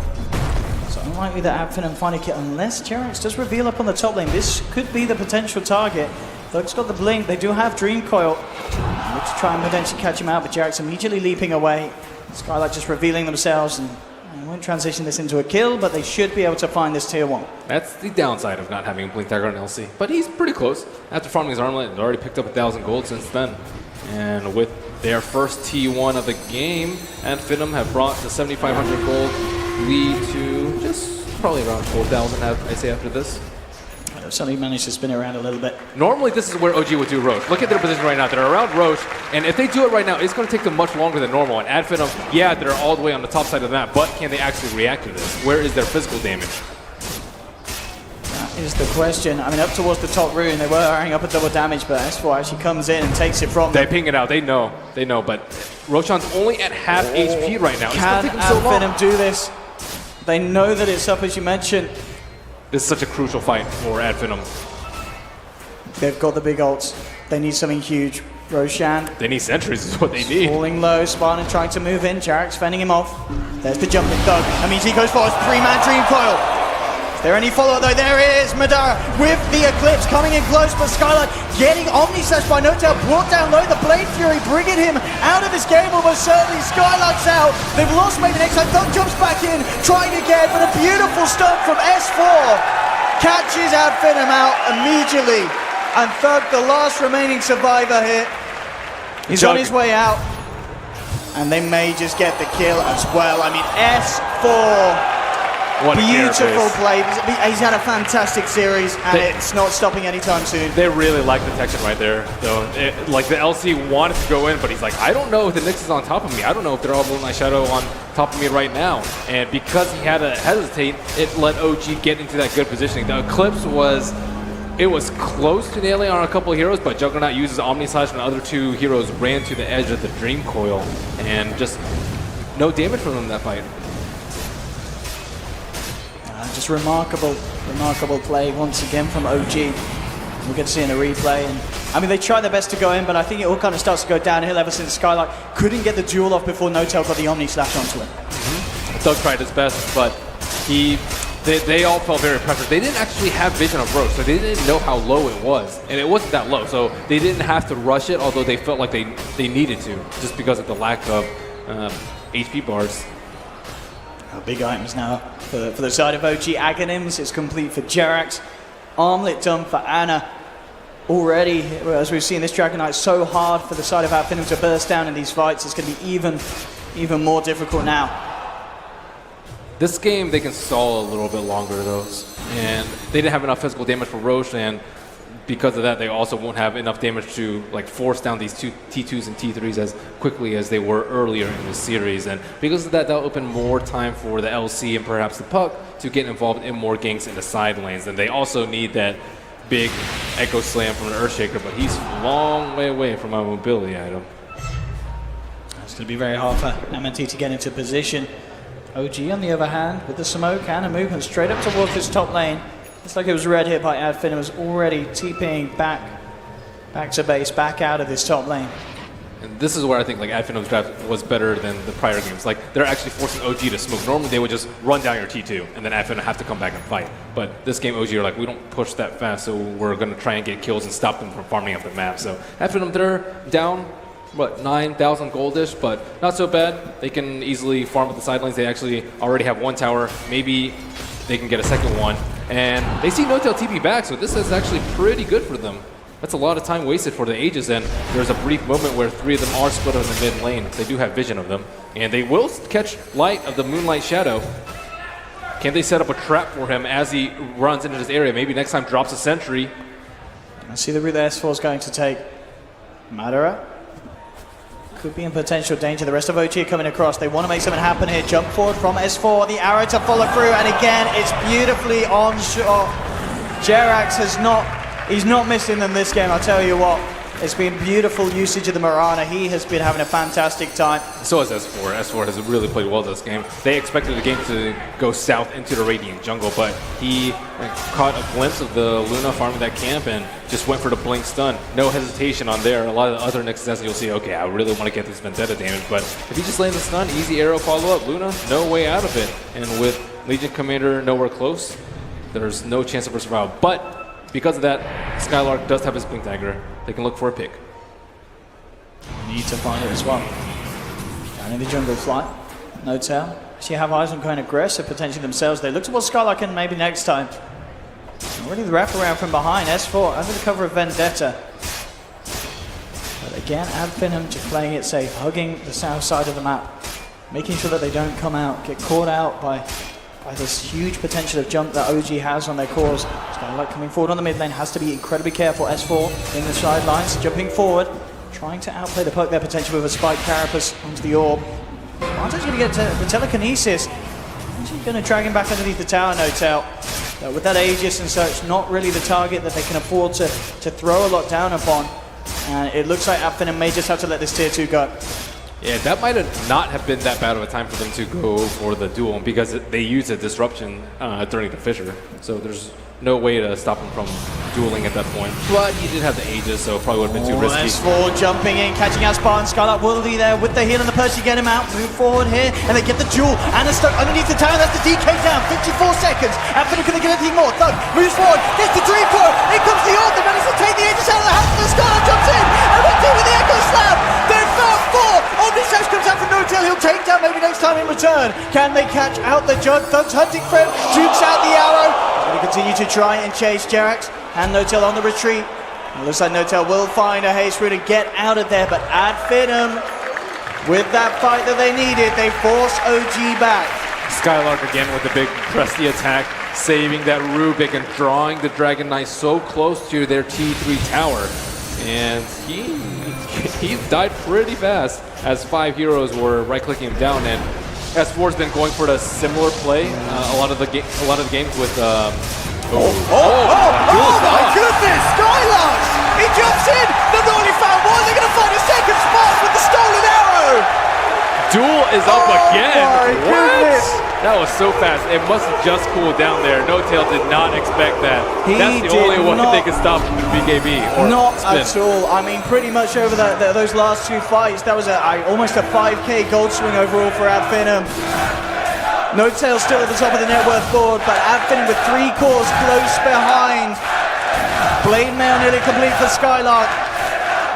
Speaker 5: it's unlikely that Finem find a kill unless Jerax does reveal up on the top lane. This could be the potential target. Thug's got the blink. They do have Dream Coil. Look to try and potentially catch him out, but Jerax immediately leaping away. Skylark just revealing themselves, and they won't transition this into a kill, but they should be able to find this tier 1.
Speaker 6: That's the downside of not having a Blink Dagger on LC. But he's pretty close. After farming his armlet, he's already picked up 1,000 gold since then. And with their first T1 of the game, Finem have brought the 7,500 gold lead to just probably around 4,000, I'd say, after this.
Speaker 5: They've suddenly managed to spin it around a little bit.
Speaker 6: Normally, this is where OG would do Roche. Look at their position right now. They're around Roche, and if they do it right now, it's going to take them much longer than normal. And Finem, yeah, they're all the way on the top side of the map, but can they actually react to this? Where is their physical damage?
Speaker 5: That is the question. I mean, up towards the top rune, they were eyeing up a double damage, but S4 actually comes in and takes it from them.
Speaker 6: They ping it out. They know, but Roshan's only at half HP right now. It's going
Speaker 5: Can
Speaker 6: to take them so long.
Speaker 5: Finem do this? They know that it's up, as you mentioned.
Speaker 6: This is such a crucial fight for Finem.
Speaker 5: They've got the big ults. They need something huge. Roshan
Speaker 6: They need sentries is what they need.
Speaker 5: falling low. Spartan trying to move in. Jarek's fending him off. There's the jumping thug. That means he goes for a 3-man dream coil. Is there any follow-up though? There it is. Madara with the Eclipse coming in close, but Skylight getting Omni-Slash by Notel. Brought down low. The Blade Fury bringing him out of this game almost certainly. Skylight's out. They've lost maybe next time. Thug jumps back in, trying again, but a beautiful stun from S4 catches Finem out immediately. And Thug, the last remaining survivor here, he's on his way out. And they may just get the kill as well. I mean, S4.
Speaker 6: What a
Speaker 5: Beautiful play. He's had a fantastic series, and it's not stopping anytime soon.
Speaker 6: They really like the Tekken right there, though. Like the LC wanted to go in, but he's like, I don't know if the Nyx is on top of me. I don't know if they're all Moonlight Shadow on top of me right now. And because he had to hesitate, it let OG get into that good positioning. The Eclipse was close to nailing on a couple of heroes, but Juggernaut uses Omni Slash, and the other two heroes ran to the edge of the Dream Coil, and just no damage from them in that fight.
Speaker 5: Just remarkable play once again from OG. We'll get to see in a replay. And I mean, they tried their best to go in, but I think it all kind of starts to go downhill ever since Skylight couldn't get the duel off before Notel got the Omni Slash onto him.
Speaker 6: Doug tried his best, but they all felt very pressured. They didn't actually have vision of Roche, so they didn't know how low it was. And it wasn't that low, so they didn't have to rush it, although they felt like they needed to, just because of the lack of HP bars.
Speaker 5: Big items now for the side of OG. Aghanims is complete for Jerax. Armlet done for Ana. Already, as we've seen, this Dragon Knight so hard for the side of Finem to burst down in these fights. It's going to be even more difficult now.
Speaker 6: This game, they can stall a little bit longer, though. And they didn't have enough physical damage for Roche, and because of that, they also won't have enough damage to force down these two T2s and T3s as quickly as they were earlier in the series. And because of that, that'll open more time for the LC and perhaps the Puck to get involved in more ganks in the side lanes. And they also need that big Echo Slam from an Earthshaker, but he's a long way away from a mobility item.
Speaker 5: It's going to be very hard for MNT to get into position. OG, on the other hand, with the smoke and a movement straight up towards this top lane. It's like it was red hit by Finem, was already TPing back to base, back out of this top lane.
Speaker 6: And this is where I think Finem's draft was better than the prior games. They're actually forcing OG to smoke. Normally they would just run down your T2 and then Finem have to come back and fight. But this game OG are we don't push that fast, so we're going to try and get kills and stop them from farming up the map. So Finem, they're down 9,000 goldish, but not so bad. They can easily farm at the side lanes. They actually already have one tower. Maybe they can get a second one. And they see Notel TP back, so this is actually pretty good for them. That's a lot of time wasted for the Aegis, and there's a brief moment where 3 of them are split on the mid lane. They do have vision of them, and they will catch light of the Moonlight Shadow. Can they set up a trap for him as he runs into this area? Maybe next time drops a sentry.
Speaker 5: I see the route that S4 is going to take. Madara could be in potential danger. The rest of OG are coming across. They want to make something happen here. Jump forward from S4. The arrow to follow through. And again, it's beautifully on shot. Jerax he's not missing them this game, I'll tell you what. It's been beautiful usage of the Mirana. He has been having a fantastic time.
Speaker 6: So has S4. S4 has really played well this game. They expected the game to go south into the Radiant jungle, but he caught a glimpse of the Luna farming that camp and just went for the blink stun. No hesitation on there. A lot of the other Nexus, you'll see, okay, I really want to get this Vendetta damage, but if he just lands the stun, easy arrow follow-up, Luna, no way out of it. And with Legion Commander nowhere close, there's no chance of her survival. But because of that, Skylark does have his Blink Dagger. They can look for a pick.
Speaker 5: Need to find it as well. Down in the jungle flight. Notel. Actually have eyes on going aggressive, potentially themselves. They look towards Skylark and maybe next time. Already the wraparound from behind. S4 under the cover of Vendetta. But again, Finem just playing it safe, hugging the south side of the map, making sure that they don't come out, get caught out by by this huge potential of jump that OG has on their cores. Skylark coming forward on the mid lane, has to be incredibly careful. S4 in the sidelines, jumping forward, trying to outplay the poke there potentially with a spike carapace onto the orb. Martin's going to get to the telekinesis. He's going to drag him back underneath the tower, no doubt. But with that Aegis and such, not really the target that they can afford to throw a lot down upon. And it looks like Finem may just have to let this tier 2 go.
Speaker 6: Yeah, that might not have been that bad of a time for them to go for the duel because they used a disruption during the fissure. So there's no way to stop him from dueling at that point. But he did have the Aegis, so it probably would have been too risky.
Speaker 5: S4 jumping in, catching out Spartan. Skylark will be there with the heal and the Percy get him out. Move forward here, and they get the duel. And it's stuck underneath the tower. That's the DK down. 54 seconds. Finem couldn't get anything more. Thug moves forward, gets the dream core. In comes the orb. They manage to take the Aegis out of the hands of the Skylark. Jumps in, and we're with the Echo Slam. They've found 4. Omnislash comes out from no-tail. He'll take down maybe next time in return. Can they catch out the Jug? Thug's hunting for him. Jukes out the arrow. Going to continue to try and chase Jerax, and No-Tail on the retreat. It looks like No-Tail will find a haste route and get out of there, but Finem, with that fight that they needed, they force OG back.
Speaker 6: Skylark again with the big Presty attack, saving that Rubik and drawing the Dragon Knight so close to their T3 tower. And he died pretty fast as 5 heroes were right-clicking him down. And S4's been going for the similar play a lot of the games with.
Speaker 5: Oh my goodness! Skylark! He jumps in. They've only found one. They're going to find a second spot with the stolen arrow.
Speaker 6: Duel is up again.
Speaker 5: My goodness!
Speaker 6: That was so fast. It must have just cooled down there. No-Tail did not expect that.
Speaker 5: He
Speaker 6: That's the only way they could stop BKB. Or
Speaker 5: not
Speaker 6: spin.
Speaker 5: at all. I mean, pretty much over those last 2 fights, that was almost a 5k gold swing overall for Finem. No-Tail still at the top of the net worth board, but Finem with 3 cores close behind. Blade Mail nearly complete for Skylark.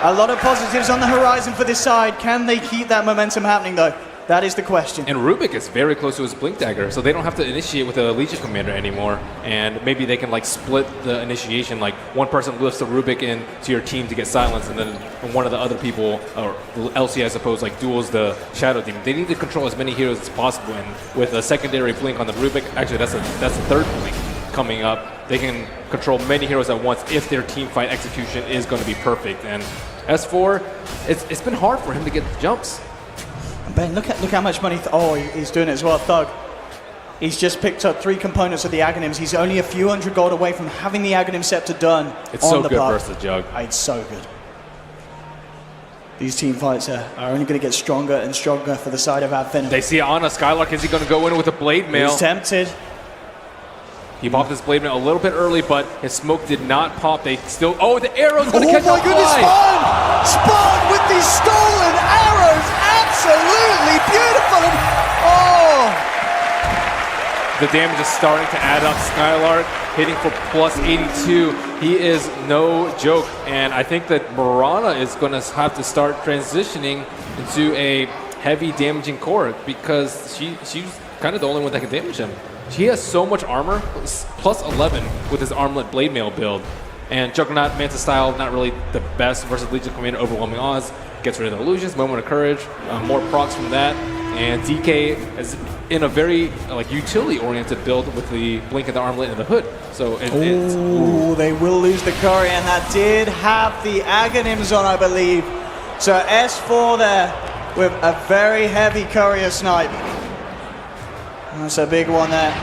Speaker 5: A lot of positives on the horizon for this side. Can they keep that momentum happening though? That is the question.
Speaker 6: And Rubik is very close to his Blink Dagger, so they don't have to initiate with a Legion Commander anymore. And maybe they can like split the initiation, like one person lifts the Rubik into your team to get silenced, and then one of the other people, or LC I suppose, like duels the Shadow Demon. They need to control as many heroes as possible, and with a secondary Blink on the Rubik, actually that's the third Blink coming up, they can control many heroes at once if their team fight execution is going to be perfect. And S4, it's been hard for him to get the jumps.
Speaker 5: Ben, look how much money. He's doing it as well. Thug. He's just picked up 3 components of the Aghanims. He's only a few hundred gold away from having the Aghanim Scepter done.
Speaker 6: It's
Speaker 5: on
Speaker 6: so
Speaker 5: the
Speaker 6: good
Speaker 5: puck.
Speaker 6: versus the Jug.
Speaker 5: It's so good. These team fights are only going to get stronger and stronger for the side of Finem.
Speaker 6: They see Anna. Skylark, is he going to go in with a Blade Mail?
Speaker 5: He's tempted.
Speaker 6: He popped his Blade Mail a little bit early, but his smoke did not pop. They still... Oh, the arrow's going to catch
Speaker 5: Oh my goodness,
Speaker 6: fly!
Speaker 5: Spawn with these stolen arrows! Absolutely beautiful!
Speaker 6: The damage is starting to add up. Skylark hitting for plus 82. He is no joke. And I think that Marana is going to have to start transitioning into a heavy damaging core because she's kind of the only one that can damage him. He has so much armor, plus 11 with his Armlet Blade Mail build. And Juggernaut Manta style, not really the best versus Legion Commander, overwhelming odds. Gets rid of the illusions, moment of courage, more procs from that. And DK is in a very utility-oriented build with the Blink and the Armlet and the Hood. So
Speaker 5: they will lose the Courier, and that did have the Aghanims on, I believe. So S4 there with a very heavy Courier snipe. That's a big one there.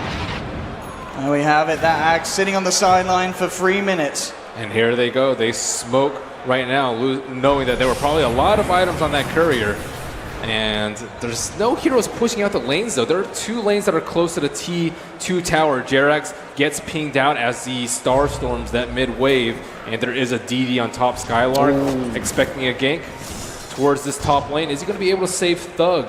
Speaker 5: And we have it, that Ag sitting on the sideline for 3 minutes.
Speaker 6: And here they go. They smoke right now, knowing that there were probably a lot of items on that Courier. And there's no heroes pushing out the lanes, though. There are 2 lanes that are close to the T2 tower. Jerax gets pinged out as the Star storms that mid-wave. And there is a DD on top. Skylark expecting a gank towards this top lane. Is he going to be able to save Thug?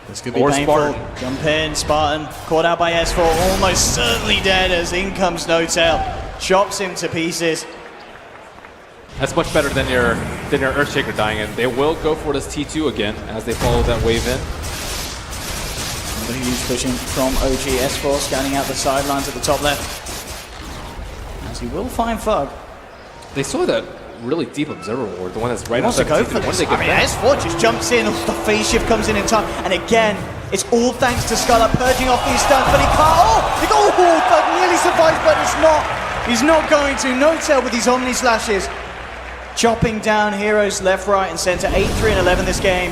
Speaker 5: This could be painful. Spartan. Jump in, Spartan. Caught out by S4, almost certainly dead as in comes No-Tail. Chops him to pieces.
Speaker 6: That's much better than your Earthshaker dying, and they will go for this T2 again as they follow that wave in.
Speaker 5: Another huge pushing from OG. S4 scanning out the sidelines at the top left. As he will find Thug.
Speaker 6: They saw that really deep Observer Ward, the one that's right
Speaker 5: outside the T2.
Speaker 6: S4
Speaker 5: just jumps in, the phase shift comes in time, and again, It's all thanks to Scarlet purging off these stuns, but he can't. Thug nearly survives, but it's not. He's not going to. No-tail with these Omni Slashes. Chopping down heroes left, right, and center. 8-3 and 11 this game.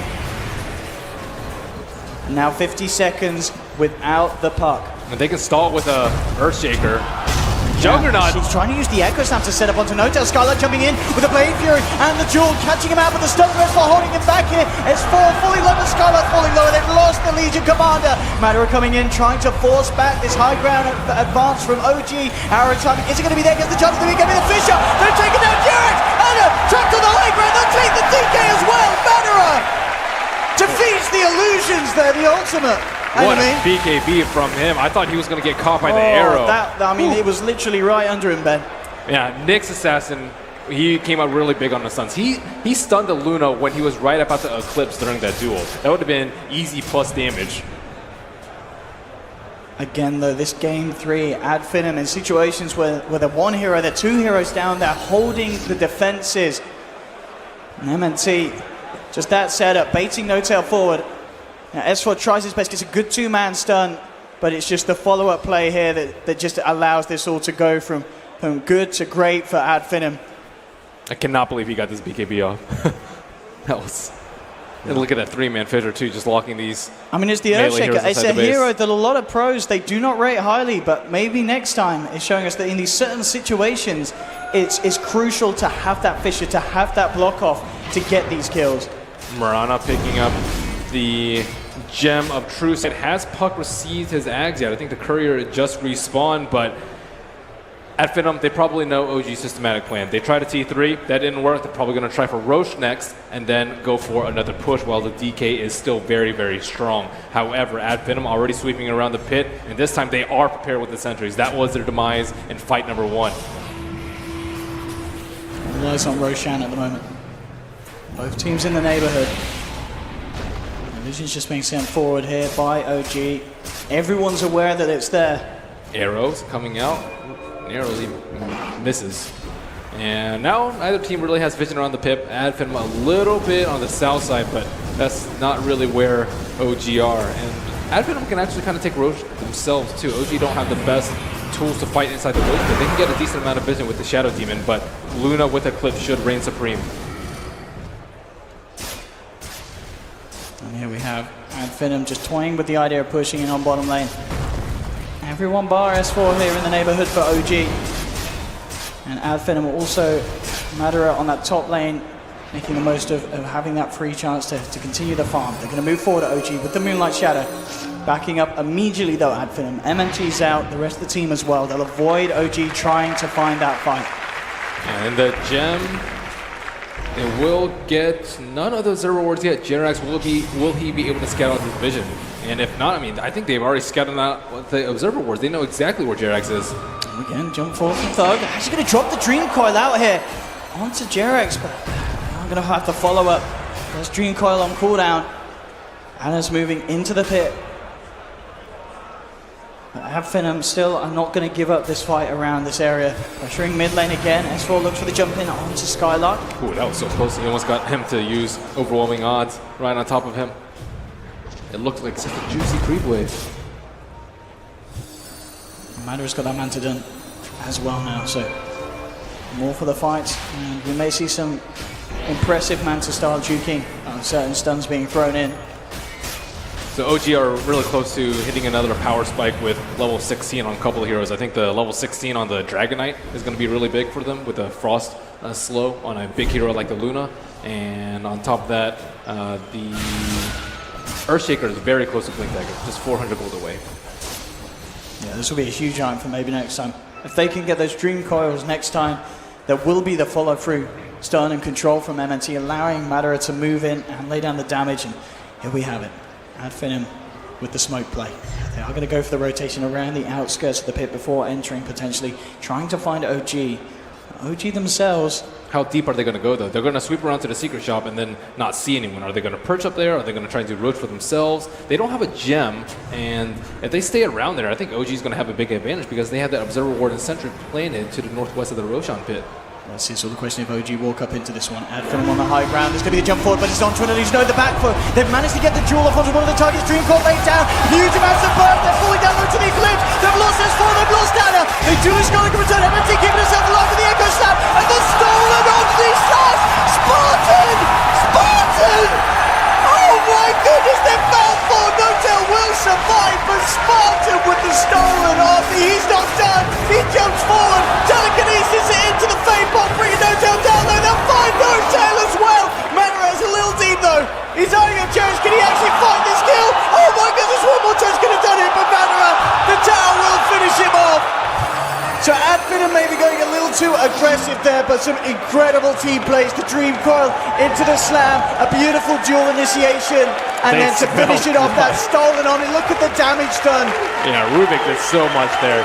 Speaker 5: Now 50 seconds without the puck.
Speaker 6: And they can stall with a Earthshaker. Juggernaut!
Speaker 5: She's trying to use the Echo Slam to set up onto No-tail. Scarlet jumping in with the Blade Fury and the Jewel, catching him out with the stun. S4 holding him back here. S4 fully low, but Scarlet falling lower. They've lost the Legion Commander. Madara coming in, trying to force back this high ground advance from OG. Arrow timing. Is it going to be there against the jump? Is it going to be the Fisher? They're taking down Jarex! And trapped on the high ground. They'll take the DK as well. Madara defeats the illusions there, the ultimate.
Speaker 6: What a BKB from him. I thought he was going to get caught by the arrow.
Speaker 5: It was literally right under him, Ben.
Speaker 6: Yeah, Nick's assassin, he came out really big on the stuns. He stunned the Luna when he was right about to Eclipse during that duel. That would have been easy plus damage.
Speaker 5: Again, though, this game 3, Ad Finem in situations where they're one hero, they're two heroes down, they're holding the defenses. And MNT, just that setup, baiting No-tail forward. Now, S4 tries his best, gets a good two-man stun, but it's just the follow-up play here that just allows this all to go from good to great for Ad Finem.
Speaker 6: I cannot believe he got this BKB off. That was... And look at that three-man fissure too, just locking these.
Speaker 5: I mean, it's the Earthshaker. It's a hero that a lot of pros, they do not rate highly, but maybe next time it's showing us that in these certain situations, it's crucial to have that fissure, to have that block off to get these kills.
Speaker 6: Murana picking up the Gem of Truce. It has Puck received his Ags yet? I think the Courier just respawned, but at Finem, they probably know OG's systematic plan. They tried a T3, that didn't work. They're probably going to try for Roche next, and then go for another push while the DK is still very, very strong. However, at Finem already sweeping around the pit, and this time they are prepared with the sentries. That was their demise in fight number 1.
Speaker 5: Relies on Roshan at the moment. Both teams in the neighborhood. Vision's just being sent forward here by OG. Everyone's aware that it's there.
Speaker 6: Arrows coming out. Narrowly misses. And now neither team really has vision around the pip. Ad Finem a little bit on the south side, but that's not really where OG are. And Ad Finem can actually kind of take Roche themselves too. OG don't have the best tools to fight inside the Roche, but they can get a decent amount of vision with the Shadow Demon, but Luna with Eclipse should reign supreme.
Speaker 5: And here we have Ad Finem just toying with the idea of pushing in on bottom lane. Everyone bar S4 here in the neighborhood for OG. And Ad Finem also Madara on that top lane, making the most of having that free chance to continue the farm. They're going to move forward at OG with the Moonlight Shadow. Backing up immediately though, Ad Finem. MNT's out, the rest of the team as well. They'll avoid OG trying to find that fight.
Speaker 6: And the Gem, it will get none of those zero wards yet. Jerax, will he be able to scout out his vision? And if not, I mean, I think they've already scouted out the Observer wards. They know exactly where Jerax is.
Speaker 5: Again, jump forward from Thug. Actually going to drop the Dream Coil out here onto Jerax, but I'm going to have to follow up. There's Dream Coil on cooldown. Anna's moving into the pit. Ad Finem still are not going to give up this fight around this area. Pressuring mid lane again. S4 looks for the jump in onto Skylark.
Speaker 6: Ooh, that was so close. He almost got him to use overwhelming odds right on top of him. It looked like such a juicy creep wave.
Speaker 5: Madara's got that Manta done as well now, so more for the fight. And we may see some impressive Manta style juking on certain stuns being thrown in.
Speaker 6: So OG are really close to hitting another power spike with level 16 on a couple of heroes. I think the level 16 on the Dragonite is going to be really big for them with the Frost slow on a big hero like the Luna. And on top of that, the Earthshaker is very close to Blink Dagger, just 400 gold away.
Speaker 5: Yeah, this will be a huge item for maybe next time. If they can get those Dream Coils next time, there will be the follow-through stun and control from MNT, allowing Madara to move in and lay down the damage. And here we have it. Ad Finem with the smoke play. They are going to go for the rotation around the outskirts of the pit before entering, potentially trying to find OG. OG themselves.
Speaker 6: How deep are they going to go, though? They're going to sweep around to the secret shop and then not see anyone. Are they going to perch up there? Are they going to try and do roach for themselves? They don't have a gem, and if they stay around there, I think OG is going to have a big advantage because they have that Observer Ward and Sentry planted to the northwest of the Roshan pit.
Speaker 5: This is all the question if OG walk up into this one. Add Finem on the high ground. There's going to be the jump forward, but it's on to an illusion. No, the back foot. They've managed to get the duel off onto one of the targets. Dream Court laid down. Huge amounts of burn. They're falling down low to the Eclipse. They've lost S4. They've lost Anna. They do the Scholar can return. MNT keeping himself alive with the Echo Slap. And the stolen on the slash. Spartan! Spartan! Oh my goodness, they fell for. Notel will survive, but Spartan with the stolen off. He's not done. He jumps forward. Telekinesis it into the fade bomb, bringing Notel down though. They'll find Notel as well. Manara's a little deep though. He's eyeing up Cherish. Can he actually find this kill? Oh my goodness, one more touch could have done it, but Manara, the tower will finish him off. So Adfin maybe going a little too aggressive there, but some incredible team plays. The Dream Coil into the slam, a beautiful dual initiation, and then to finish it off, that stolen on it. Look at the damage done.
Speaker 6: Yeah, Rubik did so much there.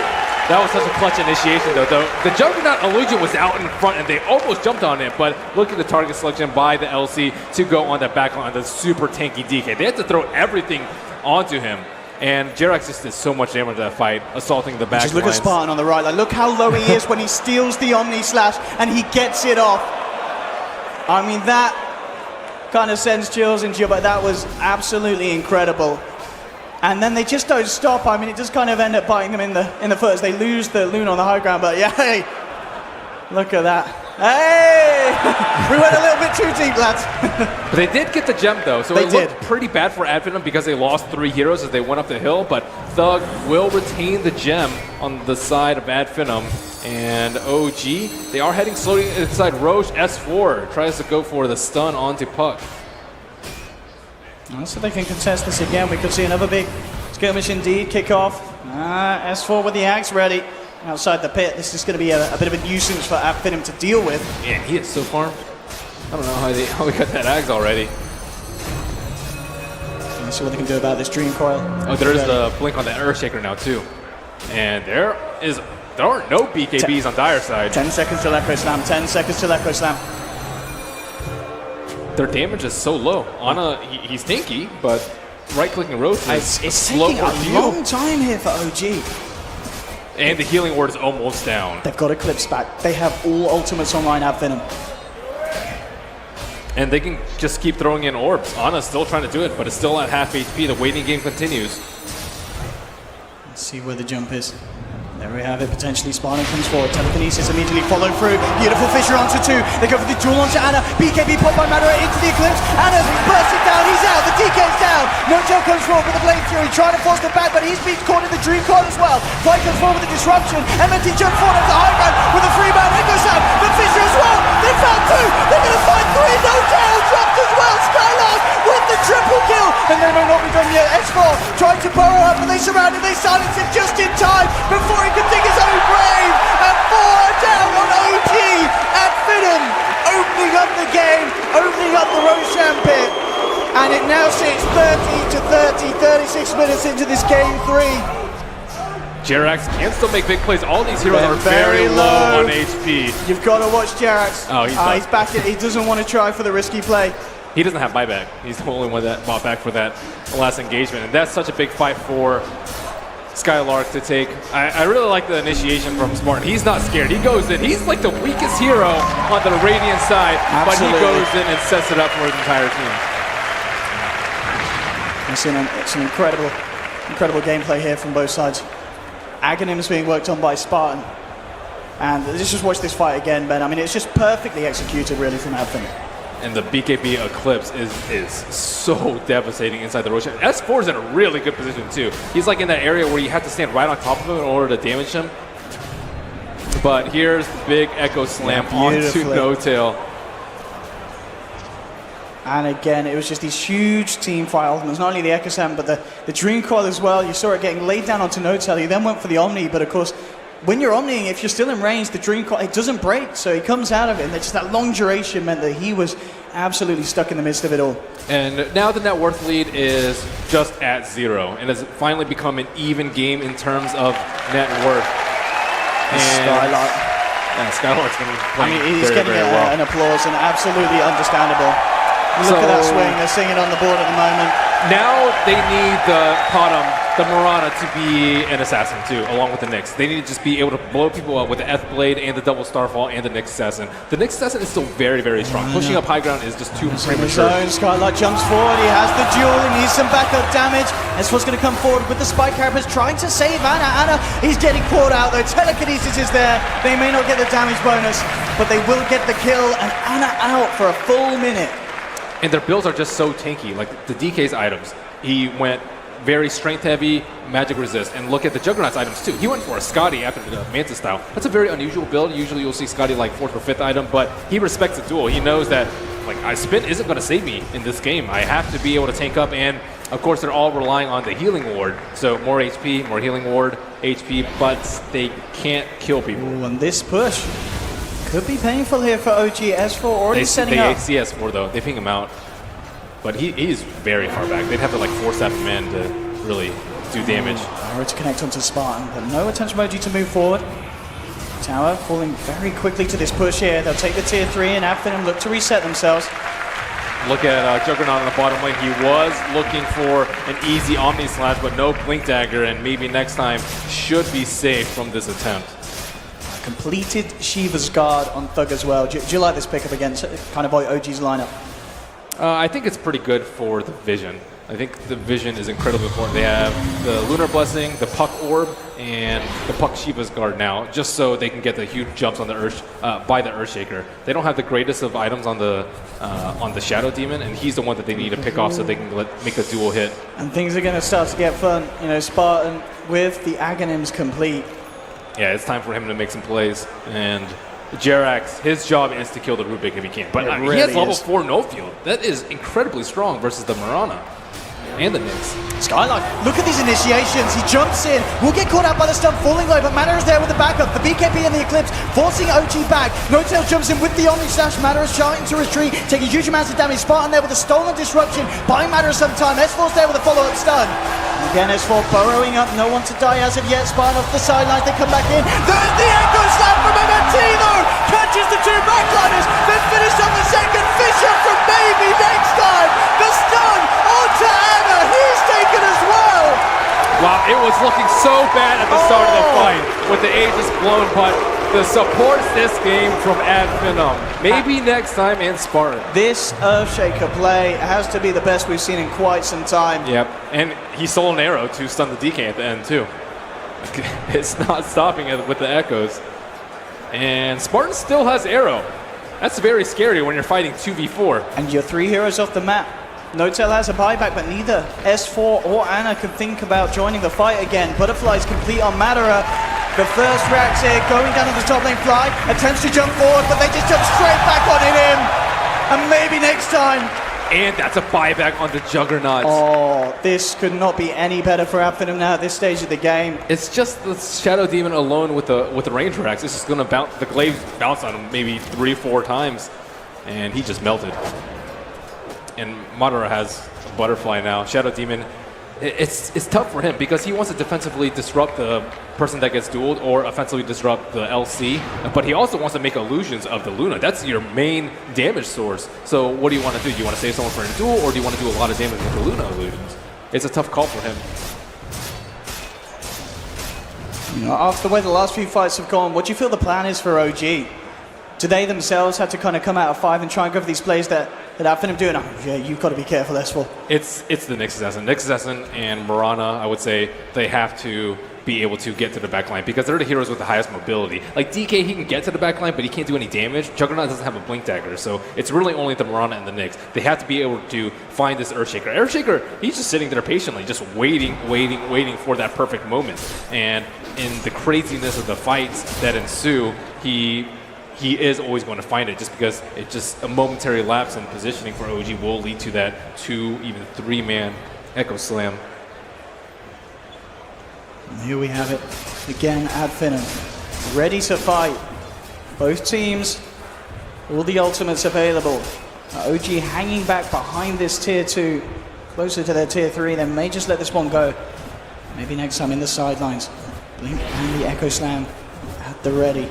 Speaker 6: That was such a clutch initiation though. The Juggernaut illusion was out in front and they almost jumped on it, but look at the target selection by the LC to go on that backline, the super tanky DK. They had to throw everything onto him. And Jerax just did so much damage in that fight, assaulting the back
Speaker 5: Just look
Speaker 6: lines.
Speaker 5: at Spartan on the right. Like, look how low he is when he steals the Omni Slash and he gets it off. I mean, that kind of sends chills into you, but that was absolutely incredible. And then they just don't stop. I mean, it just kind of end up biting them in the foot as they lose the Loon on the high ground. But yeah, hey, look at that. Hey! We went a little bit too deep, lads.
Speaker 6: But they did get the gem though, so
Speaker 5: They
Speaker 6: it
Speaker 5: did.
Speaker 6: looked pretty bad for Adfin because they lost 3 heroes as they went up the hill, but Thug will retain the gem on the side of Adfinum. And OG, they are heading slowly inside Roche. S4 tries to go for the stun onto Puck.
Speaker 5: So they can contest this again. We could see another big skirmish indeed kick off. S4 with the axe ready. Outside the pit, this is going to be a bit of a nuisance for Adfin to deal with.
Speaker 6: Man, he is so farmed. I don't know how we got that axe already.
Speaker 5: Let's see what they can do about this Dream Coil.
Speaker 6: Oh, there is the blink on the Earthshaker now too. And there are no BKBs on Dire side.
Speaker 5: 10 seconds till Echo Slam, 10 seconds till Echo Slam.
Speaker 6: Their damage is so low. Ana, he's tanky, but right-clicking Roach is
Speaker 5: It's
Speaker 6: slow
Speaker 5: taking a
Speaker 6: review.
Speaker 5: long time here for OG.
Speaker 6: And the healing ward is almost down.
Speaker 5: They've got Eclipse back. They have all ultimates online Adfin.
Speaker 6: And they can just keep throwing in orbs. Ana's still trying to do it, but it's still at half HP. The waiting game continues.
Speaker 5: Let's see where the jump is. There we have it, potentially Spartan comes forward. Telekinesis immediately followed through. Beautiful Fissure onto 2. They go for the duel onto Anna. BKB pop by Manara into the Eclipse. Anna's bursting down, he's out, the DK's down. Notel comes forward with the Blade Fury, trying to force them back, but he's been caught in the Dream Coil as well. Fight comes forward with the Disruption. MNT jumps forward up the high ground with a 3-man Echo Slam. But Fissure as well. They found 2. They're going to find 3. Notel dropped as well. Skylark with the triple kill. And they may not be done yet. S4 trying to burrow up, but they surround him. They silence him just in time before he can dig his own grave. And 4 down on OG at Finem, opening up the game, opening up the Roshan pit. And it now sits 36 minutes into this game 3.
Speaker 6: Jerax can still make big plays. All these heroes
Speaker 5: They're
Speaker 6: are very
Speaker 5: very
Speaker 6: low
Speaker 5: low.
Speaker 6: on HP.
Speaker 5: You've got to watch Jerax.
Speaker 6: Oh, he's
Speaker 5: back. He doesn't want to try for the risky play.
Speaker 6: He doesn't have buyback. He's the only one that bought back for that last engagement. And that's such a big fight for Skylark to take. I really like the initiation from Spartan. He's not scared. He goes in. He's like the weakest hero on the Radiant side, but he
Speaker 5: Absolutely.
Speaker 6: goes in and sets it up for his entire team.
Speaker 5: It's an incredible gameplay here from both sides. Aghanim is being worked on by Spartan. And let's just watch this fight again, Ben. I mean, it's just perfectly executed, really, from Adfin.
Speaker 6: And the BKB Eclipse is so devastating inside the Roshan. S4 is in a really good position too. He's like in that area where you have to stand right on top of him in order to damage him. But here's the big Echo Slam onto
Speaker 5: beautifully.
Speaker 6: No-Tail.
Speaker 5: And again, it was just these huge team fight ultimates. Not only the Echo Slam, but the Dream Coil as well. You saw it getting laid down onto No-Tail. He then went for the Omni, but of course, when you're Omniing, if you're still in range, the Dream Coil, it doesn't break. So he comes out of it, and just that long duration meant that he was absolutely stuck in the midst of it all.
Speaker 6: And now the net worth lead is just at 0 and has finally become an even game in terms of net worth. And
Speaker 5: Skylark.
Speaker 6: yeah, Skylark's going to be
Speaker 5: I
Speaker 6: playing
Speaker 5: mean, he's
Speaker 6: very,
Speaker 5: getting
Speaker 6: very well.
Speaker 5: an applause, and absolutely understandable. Look at that swing. They're singing on the board at the moment.
Speaker 6: Now they need the bottom the Marana to be an assassin too, along with the Nyx. They need to just be able to blow people up with the F-Blade and the double Starfall and the Nyx assassin. The Nyx assassin is still very, very strong. Pushing up high ground is just too premature.
Speaker 5: Skylight jumps forward, he has the duel, he needs some backup damage. S4's going to come forward with the spike carapace, trying to save Anna. Anna is getting caught out though, telekinesis is there. They may not get the damage bonus, but they will get the kill, and Anna out for a full minute.
Speaker 6: And their builds are just so tanky. Like the DK's items, he went very strength heavy, magic resist, and look at the Juggernaut's items too. He went for a Scotty after the Manta style. That's a very unusual build. Usually you'll see Scotty like 4th or 5th item, but he respects the duel. He knows that like spin isn't going to save me in this game. I have to be able to tank up, and of course they're all relying on the healing ward. So more HP, more healing ward, HP, but they can't kill people.
Speaker 5: Ooh, and this push could be painful here for OG. S4 already setting up.
Speaker 6: They CS4 though. They ping him out. But he's very far back. They'd have to like force that man to really do damage.
Speaker 5: Arrow to connect onto Spartan, but no attention emoji to move forward. Tower falling very quickly to this push here. They'll take the tier 3 and Finem look to reset themselves.
Speaker 6: Look at Juggernaut on the bottom lane. He was looking for an easy Omni Slash, but no Blink Dagger, and maybe next time should be safe from this attempt.
Speaker 5: Completed Shiva's guard on Thug as well. Do you like this pickup against kind of OG's lineup?
Speaker 6: I think it's pretty good for the vision. I think the vision is incredibly important. They have the Lunar Blessing, the Puck Orb, and the Puck Shiva's Guard now, just so they can get the huge jumps on the by the Earthshaker. They don't have the greatest of items on the Shadow Demon, and he's the one that they need to pick off so they can make a dual hit. And
Speaker 5: things are going to start to get fun. You know, Spartan with the Aghanims complete.
Speaker 6: Yeah, it's time for him to make some plays, and Jerax, his job is to kill the Rubik if he can. But he has level 4 no field. That is incredibly strong versus the Marana and the Nyx.
Speaker 5: Skylark, look at these initiations. He jumps in. Will get caught out by the stun, falling low, but Matter is there with the backup. The BKB and the Eclipse forcing OG back. No-Tail jumps in with the Omni Slash. Matter is starting to retreat, taking huge amounts of damage. Spartan there with a stolen disruption, buying Matter some time. S4's there with a follow-up stun. Again, S4 burrowing up. No one to die as of yet. Spartan off the sidelines. They come back in. There's the Echo Slam from MNT though. Catches the two backliners. Then finish on the second. Fisher from maybe next time. The stun onto Anna. He's taken as well.
Speaker 6: Wow, it was looking so bad at the start of the fight with the Aegis blown, but the supports this game from Finem. Maybe next time in Spartan.
Speaker 5: This Earthshaker play has to be the best we've seen in quite some time.
Speaker 6: Yep, and he stole an arrow to stun the DK at the end too. It's not stopping it with the echoes. And Spartan still has arrow. That's very scary when you're fighting 2v4.
Speaker 5: And you're 3 heroes off the map. No-Tail has a buyback, but neither S4 or Anna can think about joining the fight again. Butterfly's complete on Madara. The first reacts here, going down on the top lane. Fly attempts to jump forward, but they just jump straight back on him. And maybe next time.
Speaker 6: And that's a buyback on the Juggernaut.
Speaker 5: Oh, this could not be any better for Finem now at this stage of the game.
Speaker 6: It's just the Shadow Demon alone with the range racks. It's just going to bounce. The glaive bounce on him maybe 3-4 times, and he just melted. And Madara has Butterfly now. Shadow Demon, it's tough for him because he wants to defensively disrupt the person that gets dueled or offensively disrupt the LC, but he also wants to make illusions of the Luna. That's your main damage source. So what do you want to do? Do you want to save someone for a duel, or do you want to do a lot of damage with the Luna illusions? It's a tough call for him.
Speaker 5: You know, after the way the last few fights have gone, what do you feel the plan is for OG? Do they themselves have to kind of come out of 5 and try and go for these plays that Finem doing? Oh, yeah, you've got to be careful, S4.
Speaker 6: It's the Nyx Assassin. Nyx Assassin and Marana, I would say, they have to be able to get to the backline because they're the heroes with the highest mobility. Like DK, he can get to the backline, but he can't do any damage. Juggernaut doesn't have a Blink Dagger, so it's really only the Marana and the Nyx. They have to be able to find this Earthshaker. Earthshaker, he's just sitting there patiently, just waiting for that perfect moment. And in the craziness of the fights that ensue, he is always going to find it just because it just a momentary lapse in positioning for OG will lead to that 2, even 3-man Echo Slam.
Speaker 5: And here we have it again at Finem, ready to fight. Both teams, all the ultimates available. OG hanging back behind this tier 2, closer to their tier 3. They may just let this one go. Maybe next time in the sidelines. Blink and the Echo Slam at the ready.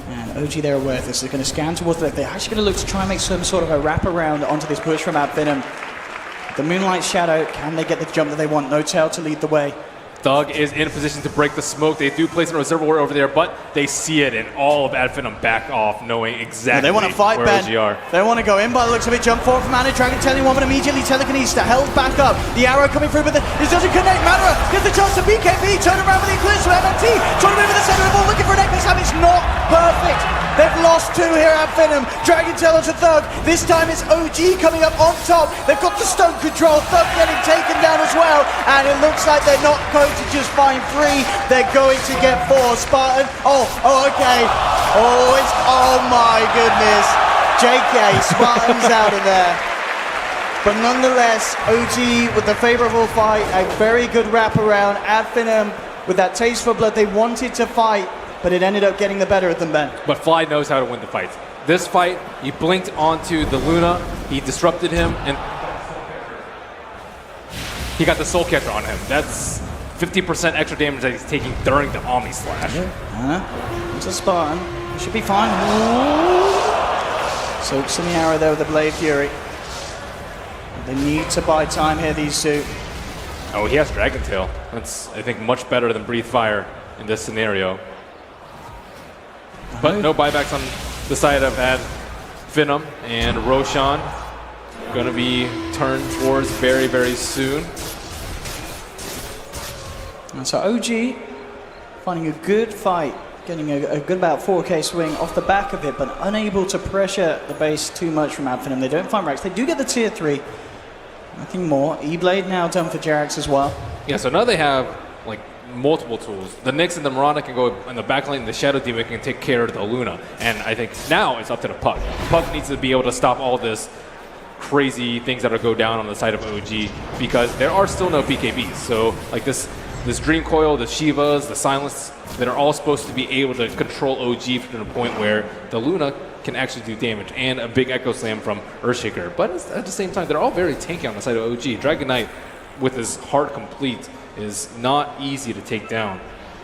Speaker 5: And OG, they're aware of this. They're going to scan towards the left. They're actually going to look to try and make some sort of a wraparound onto this push from Finem. The Moonlight Shadow, can they get the jump that they want? No Tail to lead the way.
Speaker 6: Thug is in position to break the smoke. They do place a reservoir over there, but they see it, and all of Finem back off, knowing exactly
Speaker 5: they want to fight,
Speaker 6: where
Speaker 5: Ben.
Speaker 6: OG are.
Speaker 5: They want to go in by the looks of it. Jump forward from Anna Dragon, telling one, but immediately Telekinesta held back up. The arrow coming through, but this doesn't connect. Madara gets the chance to BKB. Turn around with the eclipse from MNT. Trying to move in the center of the ball, looking for an Echo Slam. It's not perfect. They've lost 2 here at Finem. Dragon Tail onto Thug. This time it's OG coming up on top. They've got the stone control. Thug getting taken down as well. And it looks like they're not going to just find 3. They're going to get 4. Spartan. Okay. Oh my goodness. JK, Spartan's out of there. But nonetheless, OG with the favorable fight, a very good wraparound at Finem with that taste for blood. They wanted to fight, but it ended up getting the better of them, Ben.
Speaker 6: But Fly knows how to win the fights. This fight, he blinked onto the Luna, he disrupted him, and he got the Soul Catcher on him. That's 50% extra damage that he's taking during the Omni Slash.
Speaker 5: It's a Spartan. It should be fine. Soaks in the arrow there with the Blade Fury. They need to buy time here, these two.
Speaker 6: Oh, he has Dragon Tail. That's, I think, much better than Breathe Fire in this scenario. But no buybacks on the side of Finem, and Roshan going to be turned towards very, very soon.
Speaker 5: And so OG finding a good fight, getting a good about 4K swing off the back of it, but unable to pressure the base too much from Finem. They don't find racks. They do get the tier 3. Nothing more. E-Blade now done for Jarax as well.
Speaker 6: Yeah, so now they have like multiple tools. The Nyx and the Mirana can go in the back lane, and the Shadow Demon can take care of the Luna. And I think now it's up to the Puck. Puck needs to be able to stop all this crazy things that are go down on the side of OG, because there are still no BKBs. So like this Dream Coil, the Shivas, the Silence, that are all supposed to be able to control OG to the point where the Luna can actually do damage, and a big Echo Slam from Earthshaker. But at the same time, they're all very tanky on the side of OG. Dragon Knight, with his heart complete, is not easy to take down.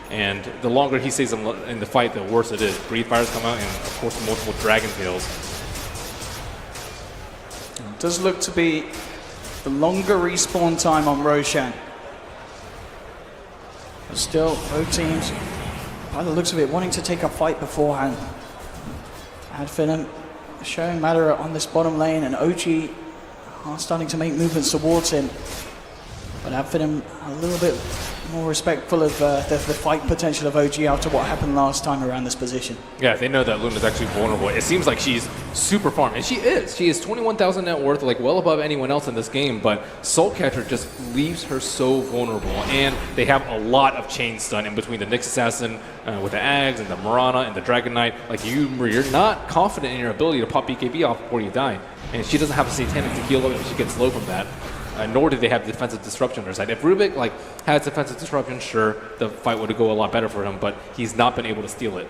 Speaker 6: And the longer he stays in the fight, the worse it is. Breathe Fires come out, and of course multiple Dragon Tails.
Speaker 5: It does look to be the longer respawn time on Roshan. But still, both teams, by the looks of it, wanting to take a fight beforehand. Finem showing Madara on this bottom lane, and OG are starting to make movements towards him. But Finem a little bit more respectful of the fight potential of OG after what happened last time around this position.
Speaker 6: Yeah, they know that Luna's actually vulnerable. It seems like she's super farmed, and she is. She is 21,000 net worth, like well above anyone else in this game, but Soul Catcher just leaves her so vulnerable. And they have a lot of chain stun in between the Nyx Assassin with the Ags and the Mirana and the Dragon Knight. Like you're not confident in your ability to pop BKB off before you die. And she doesn't have a Satanic to heal up if she gets low from that. Nor do they have defensive disruption on their side. If Rubik had defensive disruption, sure, the fight would go a lot better for him, but he's not been able to steal it.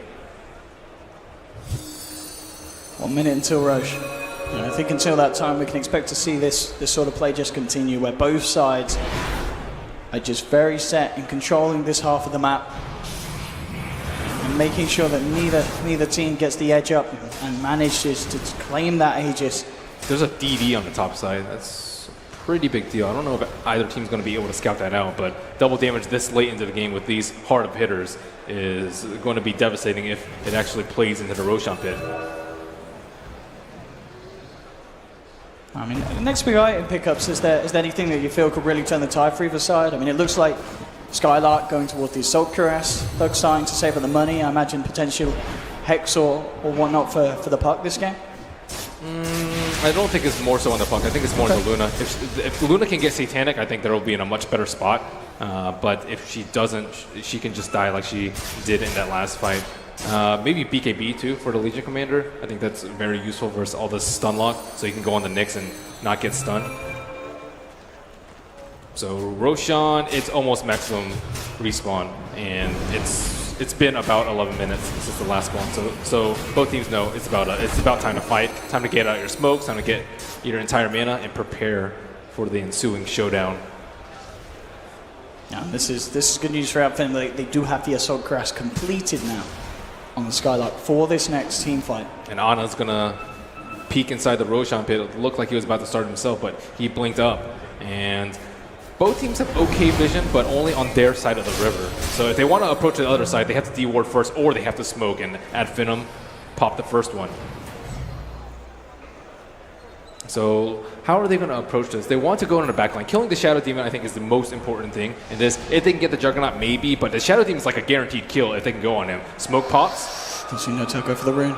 Speaker 5: 1 minute until Roche. I think until that time we can expect to see this sort of play just continue, where both sides are just very set in controlling this half of the map and making sure that neither team gets the edge up and manages to claim that Aegis.
Speaker 6: There's a DD on the top side. That's pretty big deal. I don't know if either team's going to be able to scout that out, but double damage this late into the game with these hard up hitters is going to be devastating if it actually plays into the Roshan pit.
Speaker 5: I mean, the next big item pickups, is there anything that you feel could really turn the tide for either side? I mean, it looks like Skylark going towards the Assault Cuirass, Thug starting to save up the money. I imagine potential Hex or whatnot for the Puck this game.
Speaker 6: I don't think it's more so on the Puck. I think it's more on the Luna. If Luna can get Satanic, I think there will be in a much better spot. But if she doesn't, she can just die like she did in that last fight. Maybe BKB too for the Legion Commander. I think that's very useful versus all this stun lock, so you can go on the Nyx and not get stunned. So Roshan, it's almost maximum respawn, and it's been about 11 minutes since the last spawn. So both teams know it's about time to fight, time to get out your smokes, time to get your entire mana and prepare for the ensuing showdown.
Speaker 5: Yeah, this is good news for Finem. They do have the Assault Cuirass completed now on the Skylark for this next team fight.
Speaker 6: And Ana's gonna peek inside the Roshan pit. It looked like he was about to start himself, but he blinked up. And both teams have okay vision, but only on their side of the river. So if they want to approach the other side, they have to deward first, or they have to smoke and add Finem, pop the first one. So how are they going to approach this? They want to go in the backline. Killing the Shadow Demon, I think, is the most important thing in this. If they can get the Juggernaut, maybe, but the Shadow Demon is like a guaranteed kill if they can go on him. Smoke pops.
Speaker 5: Can see No-Tail go for the rune.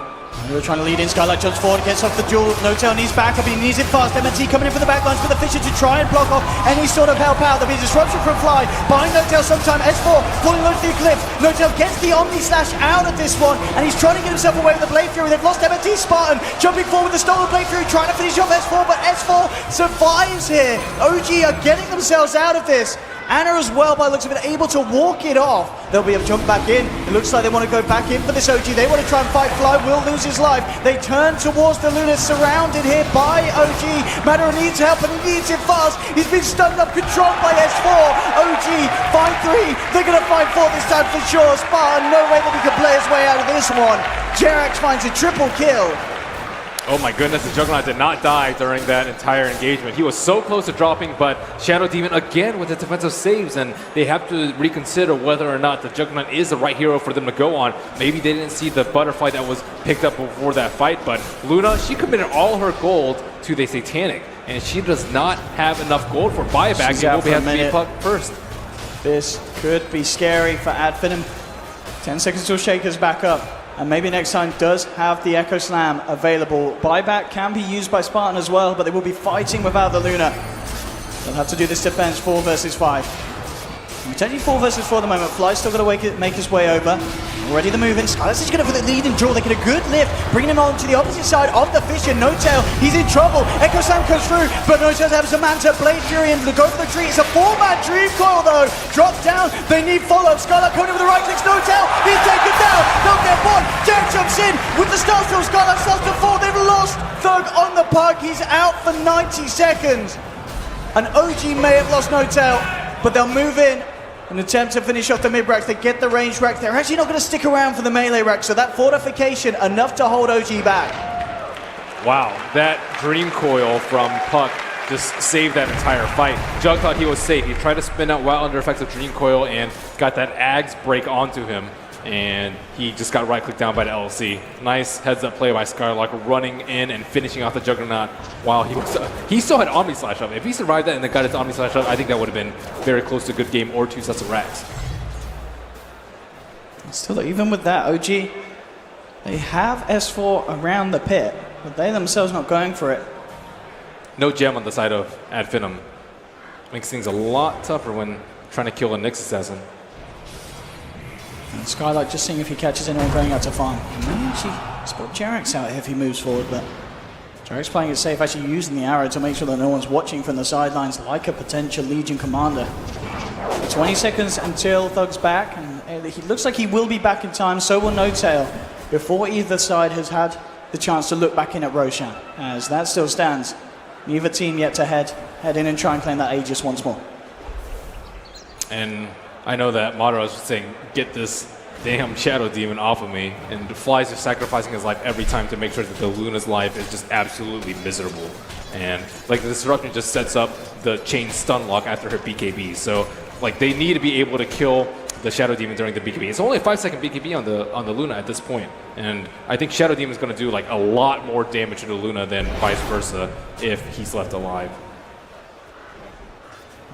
Speaker 5: They're trying to lead in. Skylight jumps forward, gets off the duel. No-Tail needs backup, he needs it fast. MNT coming in for the backlines for the Fisher to try and block off any sort of help out. There'll be disruption from Fly. Behind No-Tail sometime. S4 falling low to the Eclipse. No-Tail gets the Omni Slash out of this one, and he's trying to get himself away with the Blade Fury. They've lost MNT Spartan. Jumping forward with the stolen Blade Fury, trying to finish off S4, but S4 survives here. OG are getting themselves out of this. Anna as well, by the looks of it, able to walk it off. They'll be able to jump back in. It looks like they want to go back in for this OG. They want to try and fight Fly, will lose his life. They turn towards the Luna, surrounded here by OG. Madara needs help and he needs it fast. He's been stunned up, controlled by S4. OG, find 3. They're going to find 4 this time for sure. Spartan, no way that he can play his way out of this one. Jerax finds a triple kill.
Speaker 6: Oh my goodness, the Juggernaut did not die during that entire engagement. He was so close to dropping, but Shadow Demon again with the defensive saves, and they have to reconsider whether or not the Juggernaut is the right hero for them to go on. Maybe they didn't see the butterfly that was picked up before that fight, but Luna, she committed all her gold to the Satanic, and she does not have enough gold for buyback. She will have to be plucked first.
Speaker 5: This could be scary for Finem. 10 seconds till Shaker's back up. And maybe next time does have the Echo Slam available. Buyback can be used by Spartan as well, but they will be fighting without the Luna. They'll have to do this defense 4 versus 5. Potentially 4 versus 4 at the moment. Fly's still got to make his way over. Already the move in. Skylight is going for the lead and draw. They get a good lift, bringing him on to the opposite side of the Fisher. No-Tail, he's in trouble. Echo Slam comes through, but No-Tail has Samantha, Blade Fury, and go for the tree. It's a 4-man Dream Coil though. Drops down, they need follow. Skylight coming over the right clicks. No-Tail, he's taken down. They'll get one. Jared jumps in with the Star Still. Skylight starts to fall. They've lost Thug on the puck. He's out for 90 seconds. And OG may have lost No-Tail, but they'll move in. An attempt to finish off the mid-racks. They get the range rack. They're actually not going to stick around for the melee rack, so that fortification enough to hold OG back.
Speaker 6: Wow, that Dream Coil from Puck just saved that entire fight. Jug thought he was safe. He tried to spin out while under effects of Dream Coil and got that Ags break onto him, and he just got right-clicked down by the LC. Nice heads-up play by Skylark, running in and finishing off the Juggernaut while he still had Omni Slash up. If he survived that and then got his Omni Slash up, I think that would have been very close to a good game or 2 sets of racks.
Speaker 5: Still, even with that, OG, they have S4 around the pit, but they themselves not going for it.
Speaker 6: No gem on the side of Finem. Makes things a lot tougher when trying to kill a Nyx assassin.
Speaker 5: And Skylight just seeing if he catches anyone going out to farm. He may actually spot Jerax out here if he moves forward, but Jerax playing it safe, actually using the arrow to make sure that no one's watching from the sidelines like a potential Legion commander. 20 seconds until Thug's back, and he looks like he will be back in time, so will No-Tail, before either side has had the chance to look back in at Roshan. As that still stands, neither team yet to head in and try and claim that Aegis once more.
Speaker 6: And I know that Madara was saying, get this damn Shadow Demon off of me, and Fly's just sacrificing his life every time to make sure that the Luna's life is just absolutely miserable. And like the disruption just sets up the chain stun lock after her BKB, so like they need to be able to kill the Shadow Demon during the BKB. It's only a 5-second BKB on the Luna at this point, and I think Shadow Demon is going to do like a lot more damage to the Luna than vice versa if he's left alive.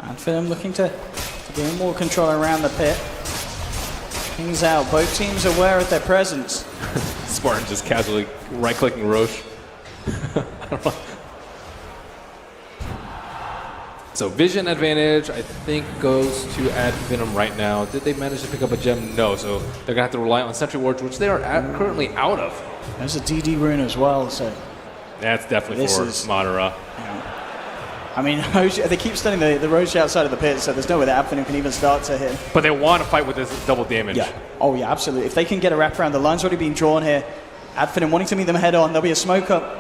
Speaker 5: And Finem looking to gain more control around the pit. Things out. Both teams aware of their presence.
Speaker 6: Spartan just casually right-clicking Roche. I don't know. So vision advantage, I think, goes to Finem right now. Did they manage to pick up a gem? No, so they're going to have to rely on Sentry Wards, which they are currently out of.
Speaker 5: There's a DD rune as well, so...
Speaker 6: That's definitely for Madara.
Speaker 5: I mean, they keep stunning the Roche outside of the pit, so there's no way that Finem can even start to hit.
Speaker 6: But they want to fight with this double damage.
Speaker 5: Yeah. Oh, yeah, absolutely. If they can get a wrap around, the line's already been drawn here. Finem wanting to meet them head on. There'll be a smoke up.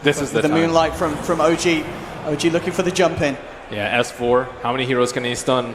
Speaker 6: This is the time.
Speaker 5: Moonlight from OG. OG looking for the jump in.
Speaker 6: Yeah, S4. How many heroes can he stun?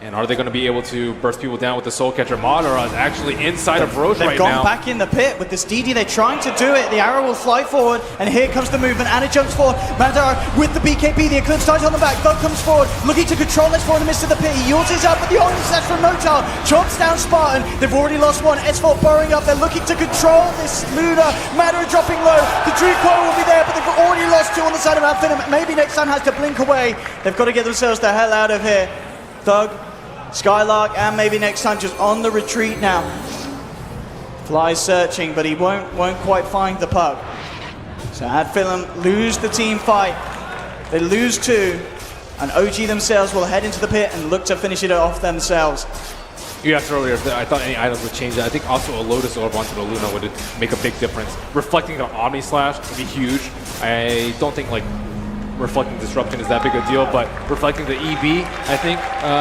Speaker 6: And are they going to be able to burst people down with the Soul Catcher? Madara is actually inside of Roche right now.
Speaker 5: They've gone back in the pit with this DD. They're trying to do it. The arrow will fly forward, and here comes the movement. Anna jumps forward. Madara with the BKB. The Eclipse dies on the back. Thug comes forward, looking to control S4 in the midst of the pit. He uses up, but the only slash from Motar chomps down Spartan. They've already lost one. S4 burrowing up. They're looking to control this Luna. Madara dropping low. The Dream Coil will be there, but they've already lost two on the side of Finem. Maybe next time has to blink away. They've got to get themselves the hell out of here. Thug, Skylark, and maybe next time just on the retreat now. Flies searching, but he won't quite find the puck. So Adfilm lose the team fight. They lose two, and OG themselves will head into the pit and look to finish it off themselves.
Speaker 6: You asked earlier if I thought any items would change that. I think also a Lotus Orb onto the Luna would make a big difference. Reflecting the Omni Slash would be huge. I don't think like reflecting Disruption is that big a deal, but reflecting the EB, I think,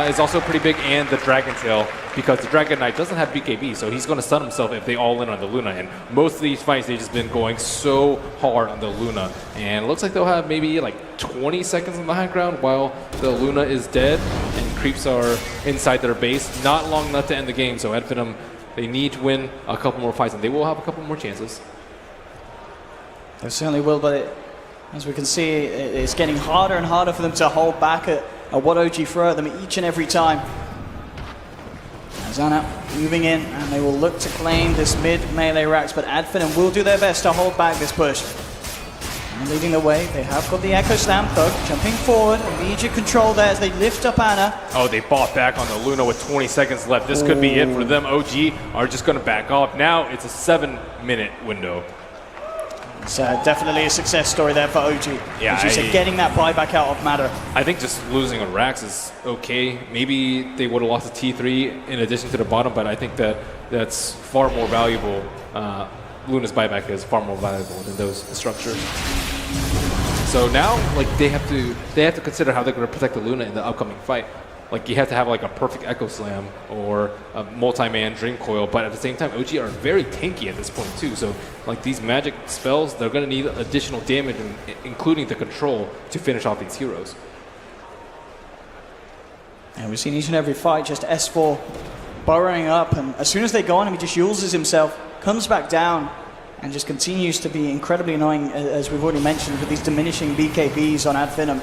Speaker 6: is also pretty big, and the Dragon Tail, because the Dragon Knight doesn't have BKB, so he's going to stun himself if they all in on the Luna, and most of these fights, they've just been going so hard on the Luna, and it looks like they'll have maybe like 20 seconds on the high ground while the Luna is dead, and creeps are inside their base. Not long enough to end the game, so Adfinem, they need to win a couple more fights, and they will have a couple more chances.
Speaker 5: They certainly will, but as we can see, it's getting harder and harder for them to hold back at what OG throw at them each and every time. Zana moving in, and they will look to claim this mid melee racks, but Adfinem will do their best to hold back this push. And leading the way, they have got the Echo Slam. Thug jumping forward, immediate control there as they lift up Anna.
Speaker 6: Oh, they bought back on the Luna with 20 seconds left. This could be it for them. OG are just going to back off. Now it's a 7-minute window.
Speaker 5: It's definitely a success story there for OG.
Speaker 6: Yeah,
Speaker 5: as you said, getting that buyback out of Matter.
Speaker 6: I think just losing on racks is okay. Maybe they would have lost a T3 in addition to the bottom, but I think that's far more valuable. Luna's buyback is far more valuable than those structures. So now, like they have to consider how they're going to protect the Luna in the upcoming fight. Like you have to have like a perfect Echo Slam or a multi-man Dream Coil, but at the same time, OG are very tanky at this point too. So like these magic spells, they're going to need additional damage, including the control, to finish off these heroes.
Speaker 5: And we've seen each and every fight just S4 burrowing up, and as soon as they go on him, he just uses himself, comes back down, and just continues to be incredibly annoying, as we've already mentioned, with these diminishing BKBs on Adfinem.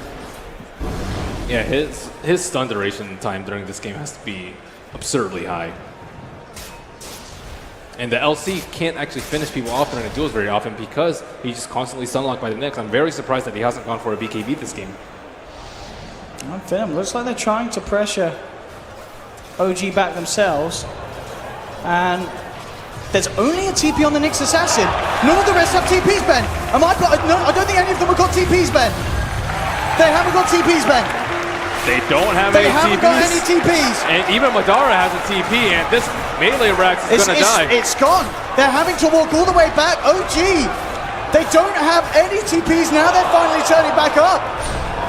Speaker 6: Yeah, his stun duration time during this game has to be absurdly high. And the LC can't actually finish people off during the duels very often because he's just constantly stun-locked by the Nyx. I'm very surprised that he hasn't gone for a BKB this game.
Speaker 5: Finem looks like they're trying to pressure OG back themselves. And there's only a TP on the Nyx Assassin. None of the rest have TPs, Ben. No, I don't think any of them have got TPs, Ben. They haven't got TPs, Ben.
Speaker 6: They don't have
Speaker 5: They
Speaker 6: any
Speaker 5: haven't
Speaker 6: TPs.
Speaker 5: got any TPs.
Speaker 6: And even Madara has a TP, and this melee Rax is going to die.
Speaker 5: It's gone. They're having to walk all the way back. OG, they don't have any TPs now. They're finally turning back up.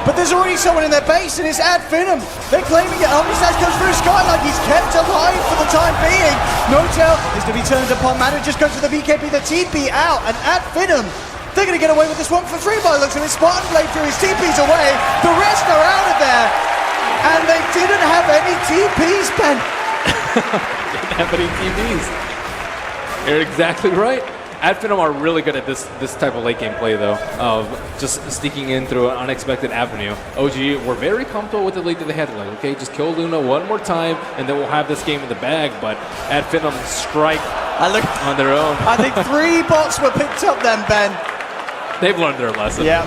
Speaker 5: But there's already someone in their base, and it's Adfinem. They're claiming it. Omnislash comes through Sky like he's kept alive for the time being. No tail is to be turned upon. Matter just goes for the BKB, the TP out, and Adfinem, they're going to get away with this one for free by the looks of it. Spartan Blade through his TPs away. The rest are out of there. And they didn't have any TPs, Ben.
Speaker 6: Didn't have any TPs. You're exactly right. Adfinem are really good at this type of late game play, though, of just sneaking in through an unexpected avenue. OG were very comfortable with the lead that they had. They're like, okay, just kill Luna one more time, and then we'll have this game in the bag. But Adfinem strike on their own.
Speaker 5: I think 3 bots were picked up then, Ben.
Speaker 6: They've learned their lesson.
Speaker 5: Yeah.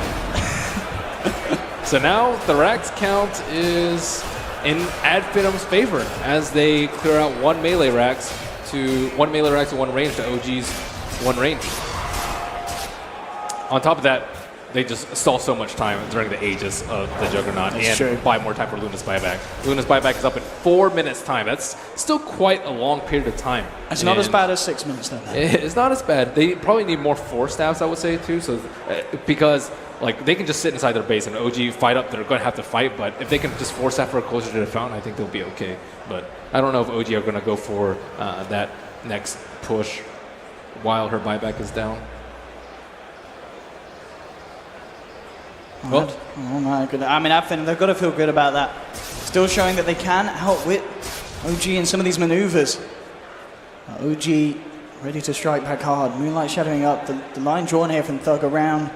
Speaker 6: So now the Rax count is in Adfinem's favor as they clear out 1 melee Rax to 1 range to OG's 1 range. On top of that, they just stall so much time during the ages of the Juggernaut.
Speaker 5: That's
Speaker 6: and
Speaker 5: true.
Speaker 6: buy more time for Luna's buyback. Luna's buyback is up in 4 minutes time. That's still quite a long period of time.
Speaker 5: It's not as bad as 6 minutes then.
Speaker 6: It's not as bad. They probably need more force staffs, I would say, too. So because like they can just sit inside their base and OG fight up, they're going to have to fight. But if they can just force staff her closer to the fountain, I think they'll be okay. But I don't know if OG are going to go for that next push while her buyback is down.
Speaker 5: Oh my goodness. I mean, Adfinem, they've got to feel good about that. still showing that they can outwit OG in some of these maneuvers. OG ready to strike back hard. Moonlight shadowing up. The line drawn here from Thug around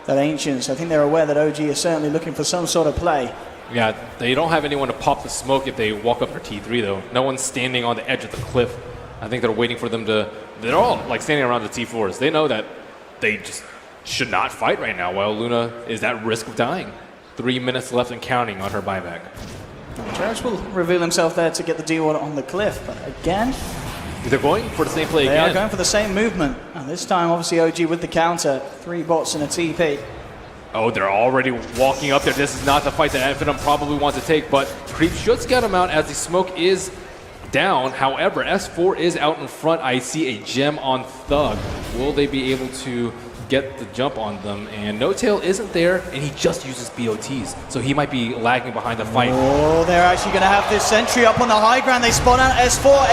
Speaker 5: that Ancients. I think they're aware that OG is certainly looking for some sort of play.
Speaker 6: Yeah, they don't have anyone to pop the smoke if they walk up for T3 though. No one's standing on the edge of the cliff. I think they're waiting for them to. They're all like standing around the T4s. They know that they just should not fight right now while Luna is at risk of dying. 3 minutes left and counting on her buyback.
Speaker 5: Jarrett will reveal himself there to get the D1 on the cliff, but again,
Speaker 6: they're going for the same play
Speaker 5: they
Speaker 6: again.
Speaker 5: are going for the same movement. And this time, obviously, OG with the counter. 3 bots and a TP.
Speaker 6: Oh, they're already walking up there. This is not the fight that Finem probably wants to take, but Creep should scout him out as the smoke is down. However, S4 is out in front. I see a gem on Thug. Will they be able to get the jump on them? And No Tail isn't there, and he just uses BOTs, so he might be lagging behind the fight.
Speaker 5: Oh, they're actually going to have this sentry up on the high ground. They spawn out S4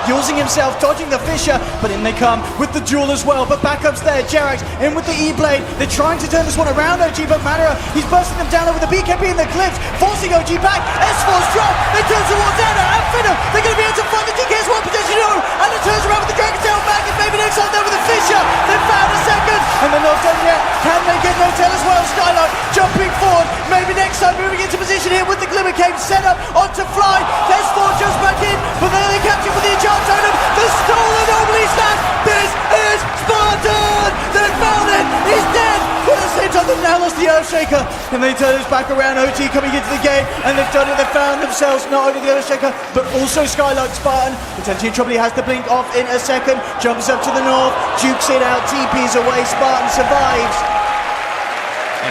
Speaker 5: using himself, dodging the Fissure, but in they come with the duel as well. But backup's there, Jerax in with the E-Blade. They're trying to turn this one around, OG, but Madara, he's bursting them down over the BKB in the cliffs, forcing OG back. S4's drop, they turn towards Anna and Finem. They're going to be able to find the DKS1 position, and it turns around with the Dragon Tail back, and maybe next time there with the Fissure. They found a second. And they're not done yet. Can they get No Tail as well? Skylark jumping forward. Maybe next time moving into position here with the Glimmer Cave set up onto Fly. There's 4 just back in, but then they capture with the Enchant Totem. The stolen Obly Stack. This is Spartan. They found it. He's dead. Put a cinch on them now. Lost the Earthshaker. And they turn us back around. OG coming into the game. And they've done it. They found themselves not only the Earthshaker, but also Skylark. Spartan potentially probably has to blink off in a second. Jumps up to the north. Jukes it out. TP's away. Spartan survives.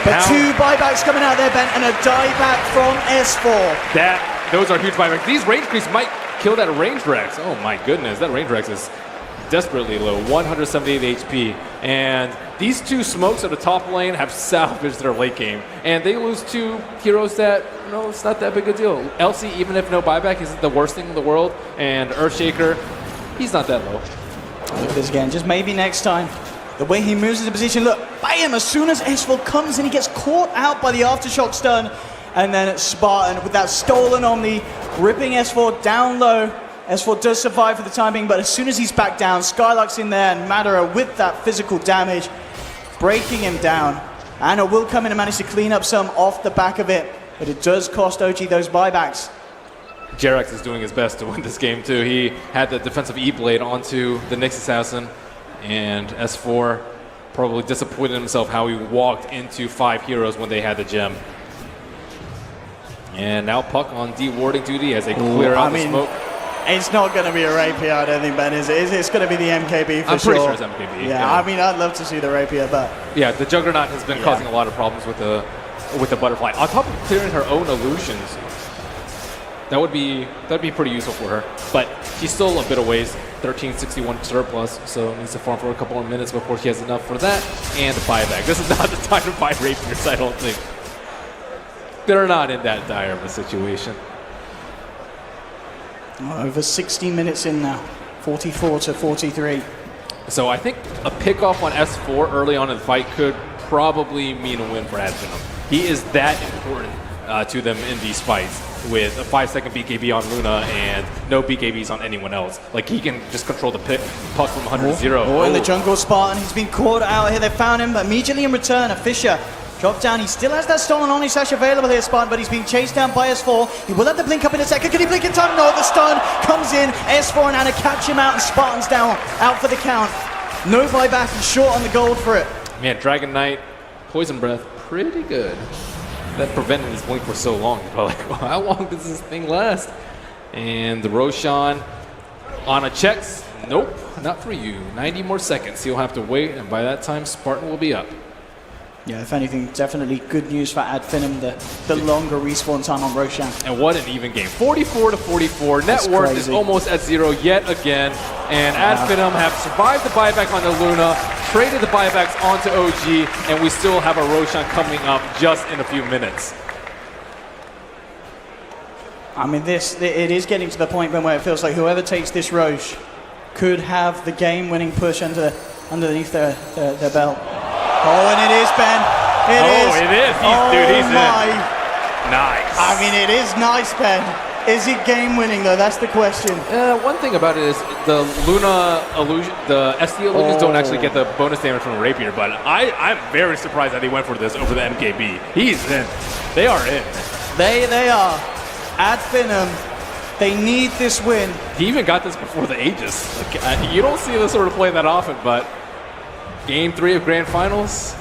Speaker 5: But 2 buybacks coming out there, Ben, and a dieback from S4.
Speaker 6: Those are huge buybacks. These range creeps might kill that range Rex. Oh my goodness, that range Rex is desperately low, 178 HP. And these 2 smokes at the top lane have salvaged their late game. And they lose 2 heroes that, no, it's not that big a deal. Elsie, even if no buyback, isn't the worst thing in the world. And Earthshaker, he's not that low.
Speaker 5: Look at this again, just maybe next time. The way he moves into position, look, bam, as soon as S4 comes in, he gets caught out by the Aftershock stun. And then Spartan with that stolen Omni, ripping S4 down low. S4 does survive for the time being, but as soon as he's back down, Skylark's in there, and Madara with that physical damage, breaking him down. Anna will come in and manage to clean up some off the back of it, but it does cost OG those buybacks.
Speaker 6: Jerax is doing his best to win this game too. He had the defensive E-Blade onto the Nyx Assassin, and S4 probably disappointed himself how he walked into 5 heroes when they had the gem. And now Puck on dewarding duty as they clear out the smoke.
Speaker 5: It's not going to be a Rapier, I don't think, Ben, is it? It's going to be the MKB for
Speaker 6: I'm
Speaker 5: sure.
Speaker 6: pretty sure it's MKB.
Speaker 5: Yeah, I mean, I'd love to see the Rapier, but...
Speaker 6: Yeah, the Juggernaut has been causing a lot of problems with the Butterfly. On top of clearing her own illusions, that'd be pretty useful for her. But she's still a bit of ways. 1361 surplus, so needs to farm for a couple more minutes before she has enough for that and a buyback. This is not the time to buy Rapiers, I don't think. They're not in that dire of a situation.
Speaker 5: Over 60 minutes in now, 44 to 43.
Speaker 6: So I think a pick-off on S4 early on in the fight could probably mean a win for Advenom. He is that important to them in these fights, with a 5-second BKB on Luna and no BKBs on anyone else. Like, he can just control the puck from 100 to 0.
Speaker 5: Oh, in the jungle, Spartan, he's been caught out here. They found him, but immediately in return, a Fissure dropped down. He still has that stolen Omni Slash available here, Spartan, but he's being chased down by S4. He will have to blink up in a second. Can he blink in time? No, the stun comes in. S4 and Anna catch him out, and Spartan's down, out for the count. No buyback, he's short on the gold for it.
Speaker 6: Man, Dragon Knight, Poison Breath, pretty good. That prevented his blink for so long. You're probably like, well, how long does this thing last? And the Roshan on a checks. Nope, not for you. 90 more seconds. He'll have to wait, and by that time, Spartan will be up.
Speaker 5: Yeah, if anything, definitely good news for Advenom, the longer respawn time on Roshan.
Speaker 6: And what an even game. 44 to 44. Net worth is almost at 0 yet again. And Advenom have survived the buyback on the Luna, traded the buybacks onto OG, and we still have a Roshan coming up just in a few minutes.
Speaker 5: I mean, it is getting to the point where it feels like whoever takes this Roche could have the game-winning push underneath their belt. Oh, and it is, Ben. It is.
Speaker 6: It is. He's
Speaker 5: in.
Speaker 6: Nice.
Speaker 5: I mean, it is nice, Ben. Is it game-winning, though? That's the question.
Speaker 6: One thing about it is the Luna illusion, the SD illusions don't actually get the bonus damage from the rapier, but I'm very surprised that he went for this over the MKB. He's in. They are in.
Speaker 5: They are. At Finem, they need this win.
Speaker 6: He even got this before the Aegis. Like, you don't see this sort of play that often, but Game 3 of Grand Finals,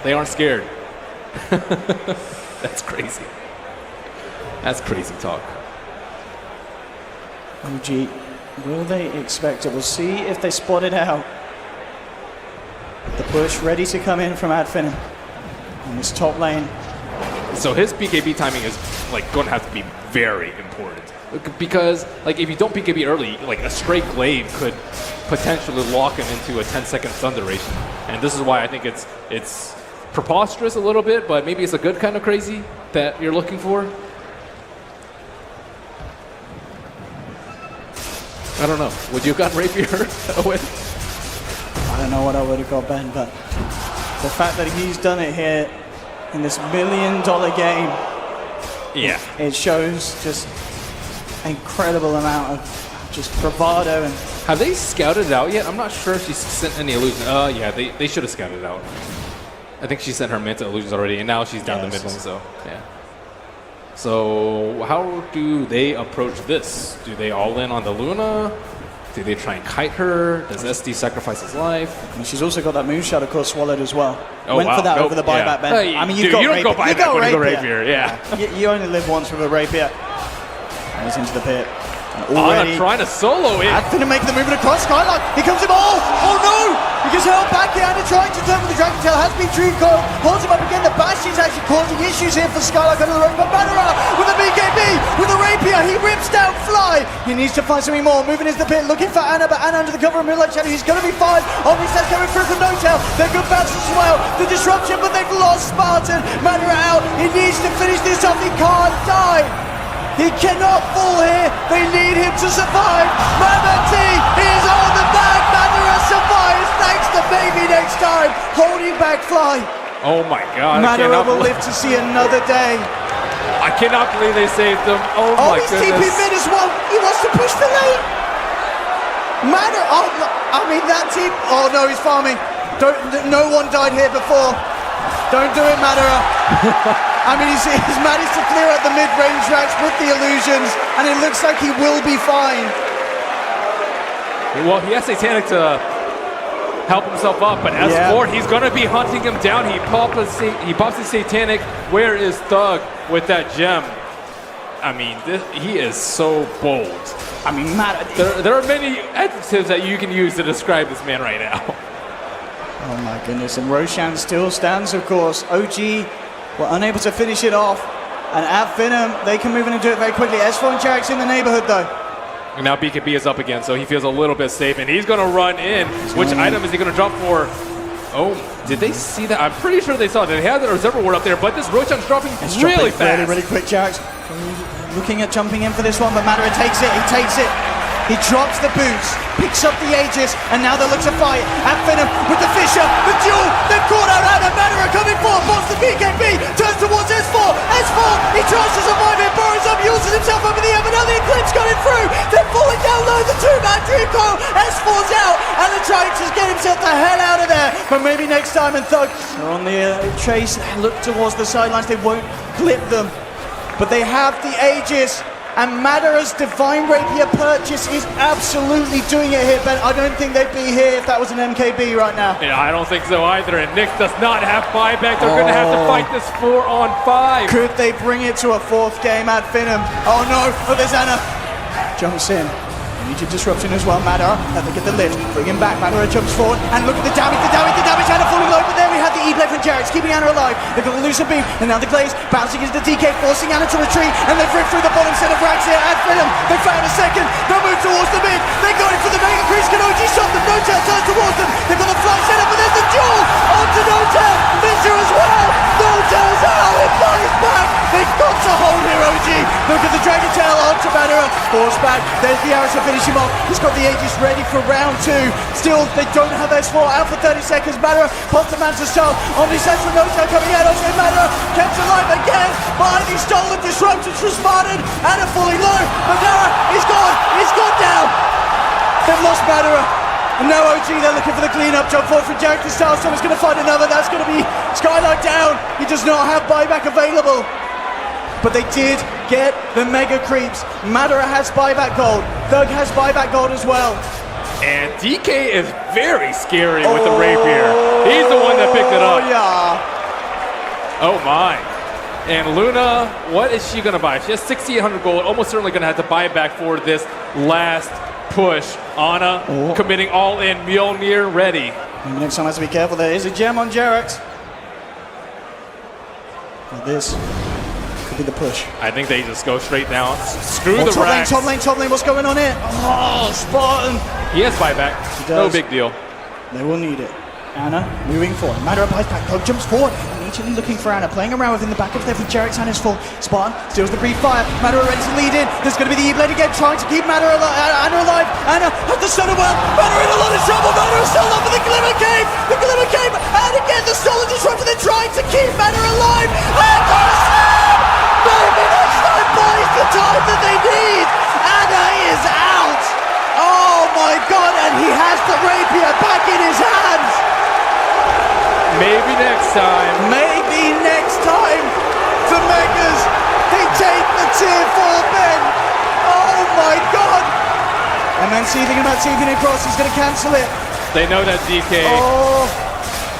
Speaker 6: they aren't scared. That's crazy. That's crazy talk.
Speaker 5: OG, will they expect it? We'll see if they spot it out. The push ready to come in from Adfinem on this top lane.
Speaker 6: So his BKB timing is like going to have to be very important because like if you don't BKB early, like a straight glaive could potentially lock him into a 10-second stun duration. And this is why I think it's preposterous a little bit, but maybe it's a good kind of crazy that you're looking for. I don't know. Would you have gotten Rapier away?
Speaker 5: I don't know what I would have got, Ben, but the fact that he's done it here in this $1 million game,
Speaker 6: yeah,
Speaker 5: it shows just incredible amount of just bravado. And
Speaker 6: have they scouted it out yet? I'm not sure if she's sent any illusions. Yeah, they should have scouted it out. I think she sent her Manta illusions already, and now she's down the mid lane, so yeah. So how do they approach this? Do they all in on the Luna? Do they try and kite her? Does SD sacrifice his life?
Speaker 5: And she's also got that moonshot, of course, swallowed as well.
Speaker 6: Oh,
Speaker 5: Went
Speaker 6: wow.
Speaker 5: for that
Speaker 6: Nope.
Speaker 5: over the buyback, Ben. I mean, you've
Speaker 6: Dude,
Speaker 5: got
Speaker 6: you don't
Speaker 5: rapier.
Speaker 6: go buy that when you go Rapier, yeah.
Speaker 5: You only live once with a rapier. And he's into the pit. And
Speaker 6: Anna trying to solo it.
Speaker 5: Adfinem making the movement across Skylark. Here comes him all. Oh no! He gets held back here and trying to turn with the Dragon Tail. Has been Dream Coil. Holds him up again. The bash is actually causing issues here for Skylark under the rope. But Manara with a BKB, with a rapier. He rips down Fly. He needs to find something more. Moving into the pit, looking for Anna, but Anna under the cover of Moonlight Shadow. He's going to be fine. Obviously that's coming through from No Tail. They're good bounces as well. The disruption, but they've lost Spartan. Manara out. He needs to finish this off. He can't die. He cannot fall here. They need him to survive. Mama T is on the back. Madara survives thanks to Baby next time. Holding back Fly.
Speaker 6: Oh my god.
Speaker 5: Madara will live to see another day.
Speaker 6: I cannot believe they saved him. Oh my
Speaker 5: he's TP
Speaker 6: goodness.
Speaker 5: mid as well. He wants to push the lane. Madara, I mean that team. Oh no, he's farming. No one died here before. Don't do it, Madara. I mean, he's managed to clear out the mid-range racks with the illusions, and it looks like he will be fine.
Speaker 6: Well, he has Satanic to help himself up, but as for he's going to be hunting him down. He pops his Satanic. Where is Thug with that gem? I mean, he is so bold.
Speaker 5: I mean,
Speaker 6: there are many adjectives that you can use to describe this man right now.
Speaker 5: Oh my goodness, and Roshan still stands, of course. OG were unable to finish it off, and at Finem, they can move in and do it very quickly. S4 and Jarek's in the neighborhood, though.
Speaker 6: And now BKB is up again, so he feels a little bit safe, and he's going to run in. Which item is he going to drop for? Oh, did they see that? I'm pretty sure they saw that. They had the Observer Ward up there, but this Roshan's dropping really fast.
Speaker 5: Really quick, Jarek's looking at jumping in for this one, but Madara takes it. He takes it. He drops the boots, picks up the Aegis, and now they look to fight. At Finem with the Fisher, the duel, they've caught out Anna. Madara coming forward, wants the BKB, turns towards S4. S4, he tries to survive it, burrows up, uses himself over the air, but now the Eclipse going through. They're falling down low, the two-man Dream Coil. S4's out, and the trying to get himself the hell out of there. But maybe next time, and Thug are on the chase, look towards the sidelines, they won't clip them. But they have the Aegis. And Madara's Divine Rapier purchase is absolutely doing it here, Ben. I don't think they'd be here if that was an MKB right now.
Speaker 6: Yeah, I don't think so either. And Nick does not have buyback. They're going to have to fight this 4-on-5.
Speaker 5: Could they bring it to a fourth game at Finem? Oh no, oh there's Anna. Jumps in. Immediate disruption as well, Madara. They get the lift, bring him back. Madara jumps forward, and look at the damage. Anna falling low, but there we have the E-play from Jarek's, keeping Anna alive. They've got the Lucid Beam, and now the Glaze bouncing into the DK, forcing Anna to retreat, and they've ripped through the bottom set of racks here at Finem. They found a second, they'll move towards the mid. They got it for the Mega Increase, can OG stop them? No Tail turns towards them. They've got the fly set up, but there's the duel onto No Tail. Fisher as well. No Tail's out, it flies back. They've got to hold here, OG. Look at the Dragon Tail onto Madara. S4's back. There's the arrows to finish him off. He's got the Aegis ready for round 2. Still, they don't have S4 out for 30 seconds. Madara pops the Manta Star. Omni Central no-tail coming out. Also Madara kept alive again. Behind these stolen disruptions from Spartan. Anna fully low. Madara is gone. He's gone down. They've lost Madara. And now OG, they're looking for the clean-up. Jump forward from Jarek to Stylestorm. It's going to find another. That's going to be Skylark down. He does not have buyback available. But they did get the Mega Creeps. Madara has buyback gold. Thug has buyback gold as well.
Speaker 6: And DK is very scary with the rapier. He's the one that picked it up.
Speaker 5: Oh, yeah.
Speaker 6: Oh my. And Luna, what is she going to buy? She has 6,800 gold, almost certainly going to have to buy back for this last push. Ana committing all in, Mjolnir ready.
Speaker 5: Maybe next time has to be careful. There is a gem on Jarex. But this could be the push.
Speaker 6: I think they just go straight down. Screw the
Speaker 5: top lane,
Speaker 6: racks.
Speaker 5: top lane, top lane. What's going on here? Oh, Spartan.
Speaker 6: He has buyback. No big deal.
Speaker 5: They will need it. Anna moving forward. Madara buys back. Thug jumps forward. Immediately looking for Anna. Playing around within the back of there for Jarek's hand is full. Spartan steals the brief fire. Madara ready to lead in. There's going to be the E-Blade again, trying to keep Anna alive. Anna has the Sun of Well. Madara in a lot of trouble. Madara still up in the Glimmer Cave. The Glimmer Cave. And again, the stolen disruptor. They're trying to keep Madara alive. And maybe next time buys the time that they need. Anna is out. Oh my god, and he has the rapier back in his hands.
Speaker 6: Maybe next time.
Speaker 5: Maybe next time. The Megas, they take the tier 4 bend. Oh my god. MNC thinking about taking it across. He's going to cancel it.
Speaker 6: They know that DK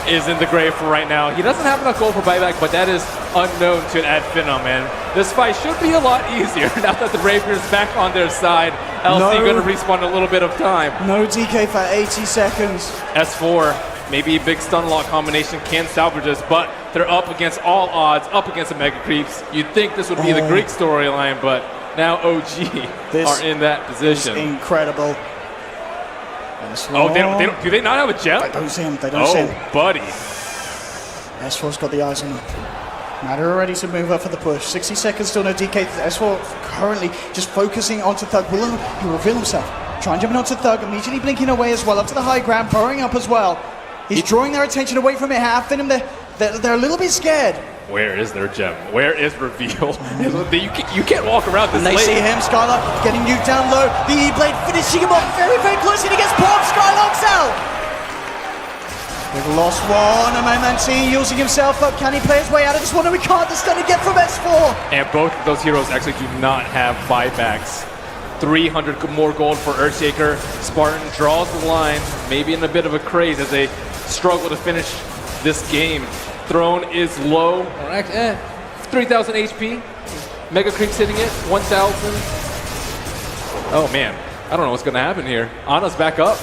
Speaker 6: is in the grave for right now. He doesn't have enough gold for buyback, but that is unknown to Finem, man. This fight should be a lot easier now that the Rapier's back on their side. LC going to respawn a little bit of time.
Speaker 5: No DK for 80 seconds.
Speaker 6: S4, maybe a big stun lock combination can salvage this, but they're up against all odds, up against the Mega Creeps. You'd think this would be the Greek storyline, but now OG are in that position.
Speaker 5: Incredible.
Speaker 6: Oh, they don't, do they not have a gem?
Speaker 5: I don't see him. They don't see him.
Speaker 6: Buddy.
Speaker 5: S4's got the eyes on him. Madara ready to move up for the push. 60 seconds, still no DK. S4 currently just focusing onto Thug. Will he reveal himself? Try and jump onto Thug, immediately blinking away as well, up to the high ground, burrowing up as well. He's drawing their attention away from it. Finem, they're a little bit scared.
Speaker 6: Where is their gem? Where is reveal? You can't walk around this
Speaker 5: And they
Speaker 6: late.
Speaker 5: see him, Skylark getting nuked down low. The E-Blade finishing him off very, very close, and he gets popped. Skylark's out. They've lost one. MNC using himself up. Can he play his way out of this one? No, we can't. The stun again from S4.
Speaker 6: And both of those heroes actually do not have buybacks. 300 more gold for Earthshaker. Spartan draws the line, maybe in a bit of a craze as they struggle to finish this game. Throne is low. 3,000 HP. Mega Creep sitting at 1,000. Oh man, I don't know what's going to happen here. Ana's back up.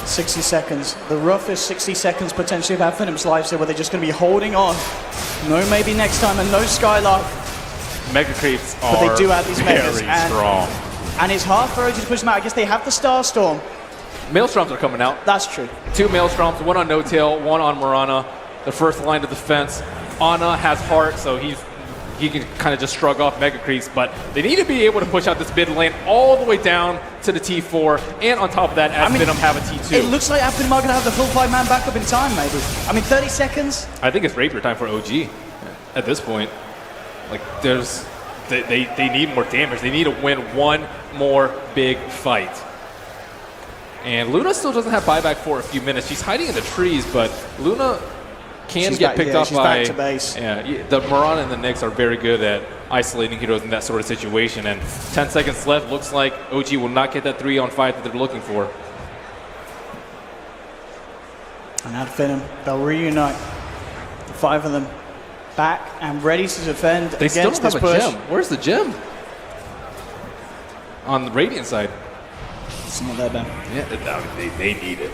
Speaker 5: 60 seconds. The roughest 60 seconds potentially of Finem's lives here, where they're just going to be holding on. No maybe next time, and no Skylark.
Speaker 6: Mega Creeps are
Speaker 5: But they do have these Megas.
Speaker 6: very strong.
Speaker 5: And it's hard for OG to push them out. I guess they have the Starstorm.
Speaker 6: Maelstroms are coming out.
Speaker 5: That's true.
Speaker 6: 2 Maelstroms, 1 on No-Tail, 1 on Mirana. The first line of defense. Ana has heart, so he can kind of just shrug off Mega Creeps, but they need to be able to push out this mid lane all the way down to the T4, and on top of that, Finem have a T2.
Speaker 5: It looks like Finem are going to have the full 5-man backup in time, maybe. I mean, 30 seconds.
Speaker 6: I think it's Rapier time for OG at this point. Like, they need more damage. They need to win one more big fight. And Luna still doesn't have buyback for a few minutes. She's hiding in the trees, but Luna can get picked up by...
Speaker 5: Back to base.
Speaker 6: Yeah, the Mirana and the Nyx are very good at isolating heroes in that sort of situation. And 10 seconds left. Looks like OG will not get that 3-on-5 that they're looking for.
Speaker 5: And Finem, they'll reunite. The 5 of them back and ready to defend
Speaker 6: They
Speaker 5: against
Speaker 6: still don't
Speaker 5: this
Speaker 6: have a
Speaker 5: push.
Speaker 6: gem. Where's the gem? On the Radiant side.
Speaker 5: It's not there, Ben.
Speaker 6: Yeah, they need it.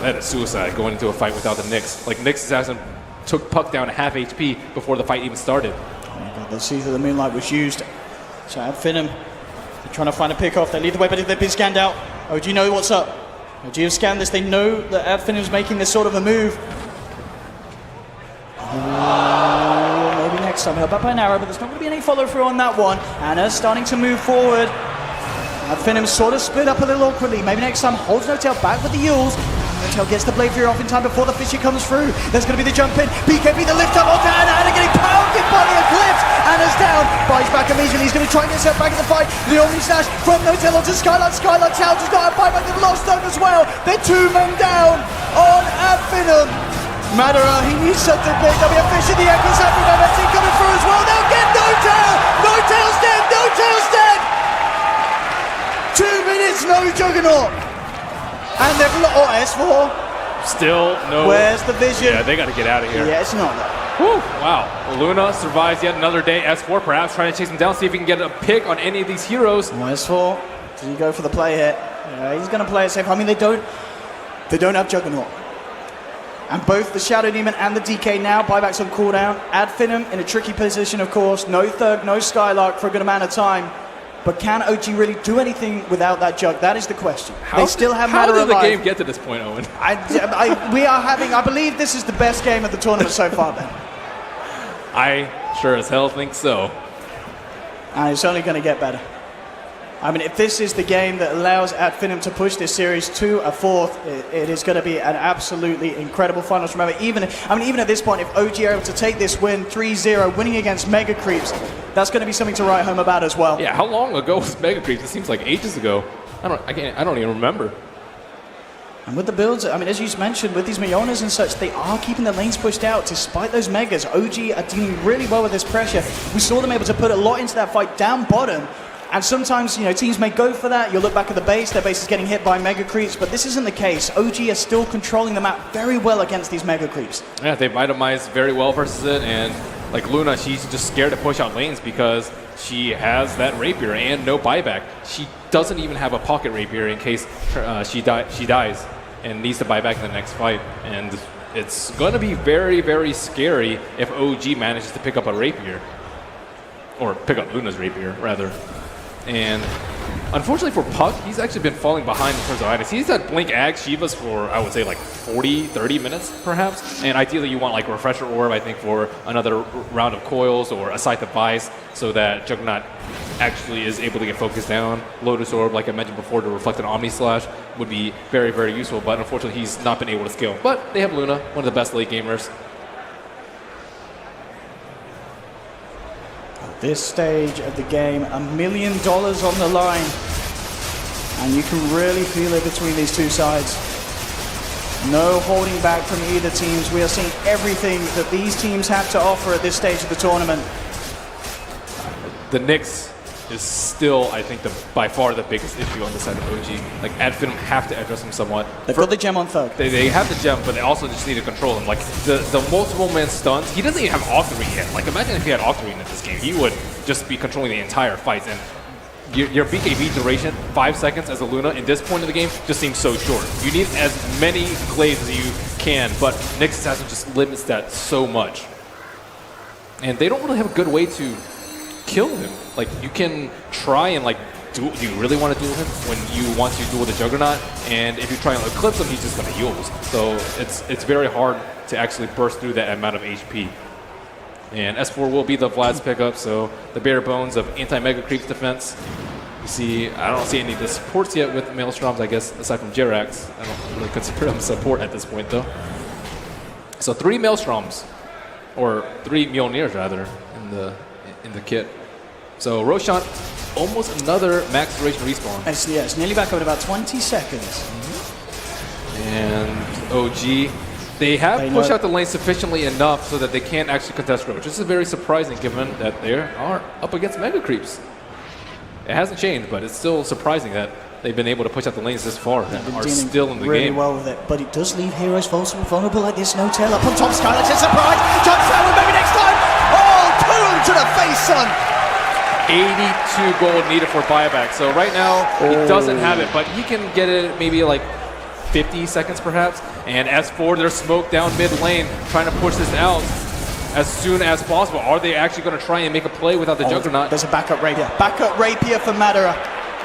Speaker 6: That is suicide going into a fight without the Nyx. Like, Nyx assassin took Puck down to half HP before the fight even started.
Speaker 5: Oh my god, the Seas of the Moonlight was used. So Finem, they're trying to find a pick-off. They lead the way, but they've been scanned out. OG know what's up. OG have scanned this. They know that Finem's making this sort of a move. Oh, maybe next Somehow back by an arrow, but there's not going to be any follow through on that one. Anna's starting to move forward. Finem sort of split up a little awkwardly. Maybe next time holds No-Tail back with the Yules. No-Tail gets the Blade Fury off in time before the Fisher comes through. There's going to be the jump in. BKB the lift up onto Anna. Anna getting pounded by the Eclipse. Anna's down. Buys back immediately. He's going to try and get himself back in the fight. The Omni Slash from No-Tail onto Skylark. Skylark Challenge has got a buyback with Lost Dog as well. They're 2 men down on Finem. Madara, he needs something big. There'll be a fish in the egg. He's happy about that coming through as well. They'll get No-Tail. No-Tail's dead. No-Tail's dead. 2 minutes, no Juggernaut. And they've S4.
Speaker 6: Still no.
Speaker 5: Where's the vision?
Speaker 6: Yeah, they got to get out of here.
Speaker 5: Yeah, it's not there.
Speaker 6: Whew, wow. Luna survives yet another day. S4 perhaps trying to chase him down, see if he can get a pick on any of these heroes.
Speaker 5: S4, does he go for the play here? Yeah, he's going to play it safe. I mean, they don't have Juggernaut. And both the Shadow Demon and the DK now, buybacks on cooldown. Add Finem in a tricky position, of course. No Thug, no Skylark for a good amount of time. But can OG really do anything without that Jug? That is the question. They still have Matter alive.
Speaker 6: How did the game get to this point, Owen?
Speaker 5: I believe this is the best game of the tournament so far, Ben.
Speaker 6: I sure as hell think so.
Speaker 5: And it's only going to get better. I mean, if this is the game that allows Finem to push this series to a fourth, it is going to be an absolutely incredible finals. Remember, even at this point, if OG are able to take this win 3-0, winning against Mega Creeps, that's going to be something to write home about as well.
Speaker 6: Yeah, how long ago was Mega Creeps? It seems like ages ago. I don't even remember.
Speaker 5: And with the builds, I mean, as you mentioned, with these Mionas and such, they are keeping the lanes pushed out despite those Megas. OG are dealing really well with this pressure. We saw them able to put a lot into that fight down bottom. And sometimes, teams may go for that. You'll look back at the base. Their base is getting hit by Mega Creeps, but this isn't the case. OG are still controlling the map very well against these Mega Creeps.
Speaker 6: Yeah, they've itemized very well versus it, and like Luna, she's just scared to push out lanes because she has that rapier and no buyback. She doesn't even have a pocket rapier in case she dies and needs to buy back in the next fight. And it's going to be very, very scary if OG manages to pick up a rapier. Or pick up Luna's rapier, rather. And unfortunately for Puck, he's actually been falling behind in terms of items. He's had Blink Ag Shivas for, I would say, like 40, 30 minutes, perhaps. And ideally, you want like a Refresher Orb, I think, for another round of coils or a Scythe of Vice so that Juggernaut actually is able to get focused down. Lotus Orb, like I mentioned before, to reflect an Omni Slash would be very, very useful. But unfortunately, he's not been able to scale. But they have Luna, one of the best late gamers.
Speaker 5: This stage of the game, $1 million on the line. And you can really feel it between these two sides. No holding back from either teams. We are seeing everything that these teams have to offer at this stage of the tournament.
Speaker 6: The Knicks is still, I think, by far the biggest issue on the side of OG. Like, Finem have to address him somewhat.
Speaker 5: They've got the gem on Thug.
Speaker 6: They have the gem, but they also just need to control him. Like, the multiple man stuns, he doesn't even have Octarine yet. Like, imagine if he had Octarine in this game. He would just be controlling the entire fight. And your BKB duration, 5 seconds as a Luna, in this point of the game, just seems so short. You need as many glaives as you can, but Nyx Assassin just limits that so much. And they don't really have a good way to kill him. Like, you can try and, like, do you really want to duel him when you want to duel the Juggernaut? And if you try and eclipse him, he's just going to use. So it's very hard to actually burst through that amount of HP. And S4 will be the Vlad's pickup, so the bare bones of anti-Mega Creeps defense. You see, I don't see any of the supports yet with Maelstroms, I guess, aside from Jirax. I don't really consider them support at this point, though. So 3 Maelstroms, or 3 Mjolnirs, rather, in the kit. So Roshan, almost another max duration respawn.
Speaker 5: It's nearly back up in about 20 seconds.
Speaker 6: And OG, they have pushed out the lane sufficiently enough so that they can actually contest Roach. This is very surprising given that they are up against Mega Creeps. It hasn't changed, but it's still surprising that they've been able to push out the lanes this far and are still in the
Speaker 5: really
Speaker 6: game.
Speaker 5: Well with it, but it does leave heroes vulnerable like this. No-Tail up on top. Skylark's a surprise. Jumps forward, maybe next time. Oh, boom to the face, son.
Speaker 6: 82 gold needed for buyback. So right now, he doesn't have it, but he can get it maybe like 50 seconds perhaps. And S4, they're smoked down mid lane, trying to push this out as soon as possible. Are they actually going to try and make a play without the Juggernaut?
Speaker 5: There's a backup rapier. Backup rapier for Madara.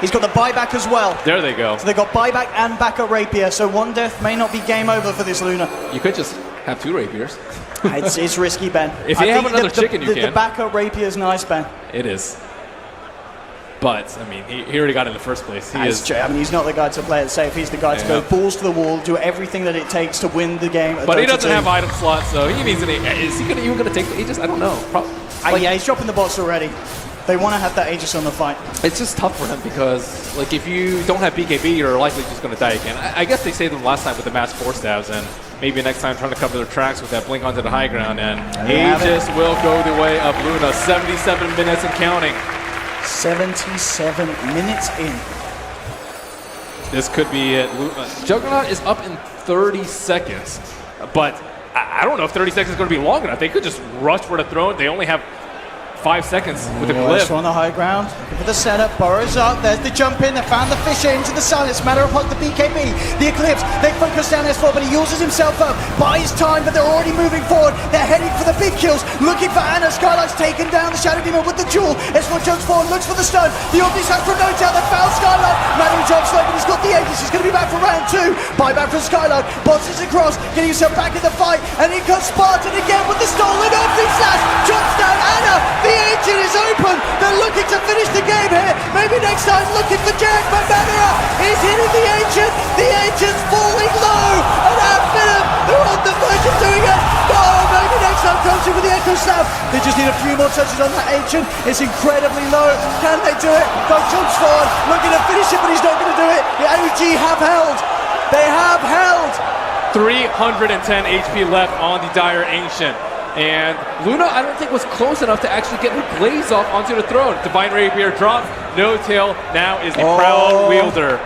Speaker 5: He's got the buyback as well.
Speaker 6: There they go.
Speaker 5: So they got buyback and backup rapier. So one death may not be game over for this Luna.
Speaker 6: You could just have 2 rapiers.
Speaker 5: It's risky, Ben.
Speaker 6: If
Speaker 5: I
Speaker 6: you have
Speaker 5: think
Speaker 6: another chicken, you
Speaker 5: the
Speaker 6: can.
Speaker 5: backup rapier is nice, Ben.
Speaker 6: It is. But, I mean, he already got it in the first place.
Speaker 5: That's true. I mean, he's not the guy to play it safe. He's the guy to go balls to the wall, do everything that it takes to win the game.
Speaker 6: But he doesn't have item slots, so he needs an Is he even going to take the Aegis? I don't know.
Speaker 5: Yeah, he's dropping the bots already. They want to have that Aegis on the fight.
Speaker 6: It's just tough for him because, like, if you don't have BKB, you're likely just going to die again. I guess they saved them last time with the mass 4 stabs, and maybe next time trying to cover their tracks with that blink onto the high ground, and Aegis will go the way of Luna. 77 minutes and counting.
Speaker 5: 77 minutes in.
Speaker 6: This could be it. Juggernaut is up in 30 seconds, but I don't know if 30 seconds is going to be long enough. They could just rush for the throne. They only have 5 seconds with the glyph.
Speaker 5: On the high ground, looking for the setup, burrows up, there's the jump in, they found the fish into the silence, matter of fact, the BKB, the Eclipse, they focus down S4, but he uses himself up, buys time, but they're already moving forward, they're heading for the big kills, looking for Anna, Skylight's taken down the Shadow Demon with the jewel, S4 jumps forward, looks for the stun, the Omni Sack from No Tail, they found Skylight, Madden jumps slow, but he's got the Aegis, he's going to be back for round 2, buyback from Skylight, bosses across, getting himself back in the fight, and in comes Spartan again with the stolen Omni Slash, jumps down Anna, the engine is open, they're looking to finish the game here, maybe next time looking for Jack, but Manera is hitting the ancient's falling low, and Finem, they're on the verge of doing it, oh, maybe next time comes in with the Echo Slam, they just need a few more touches on that ancient, it's incredibly low, can they do it, Doug jumps forward, looking to finish it, but he's not going to do it, the OG have held, they have held.
Speaker 6: 310 HP left on the Dire Ancient. And Luna, I don't think, was close enough to actually get her glaze off onto the throne. Divine Rapier drops. No Tail now is the crown wielder.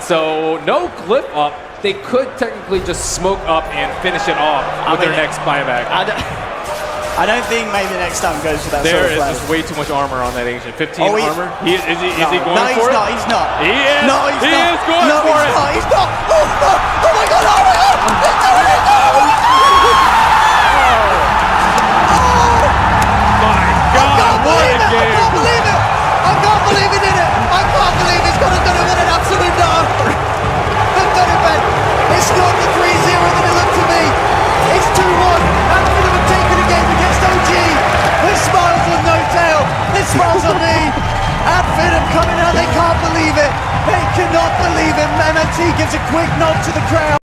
Speaker 6: So no glyph up. They could technically just smoke up and finish it off with their next buyback.
Speaker 5: I don't think maybe next time goes for that.
Speaker 6: There is just way too much armor on that Ancient. 15 armor. Is he going
Speaker 5: no,
Speaker 6: for it?
Speaker 5: No, he's not.
Speaker 6: He is.
Speaker 5: No, he's
Speaker 6: he
Speaker 5: not.
Speaker 6: is going
Speaker 5: no,
Speaker 6: for
Speaker 5: he's
Speaker 6: it.
Speaker 5: Not. He's not. Oh, no. Oh my god! Oh my god! He's doing it!
Speaker 6: What a game!
Speaker 5: I can't believe it! I can't believe he did it! I can't believe he's got to do it with an absolute dog! They've done it, Ben! It's not the 3-0 that it looked to me! It's 2-1! And Finem have taken a game against OG! There's smiles on No Tail! There's smiles on me! And Finem coming out, they can't believe it! They cannot believe it! MMT gives a quick nod to the crowd!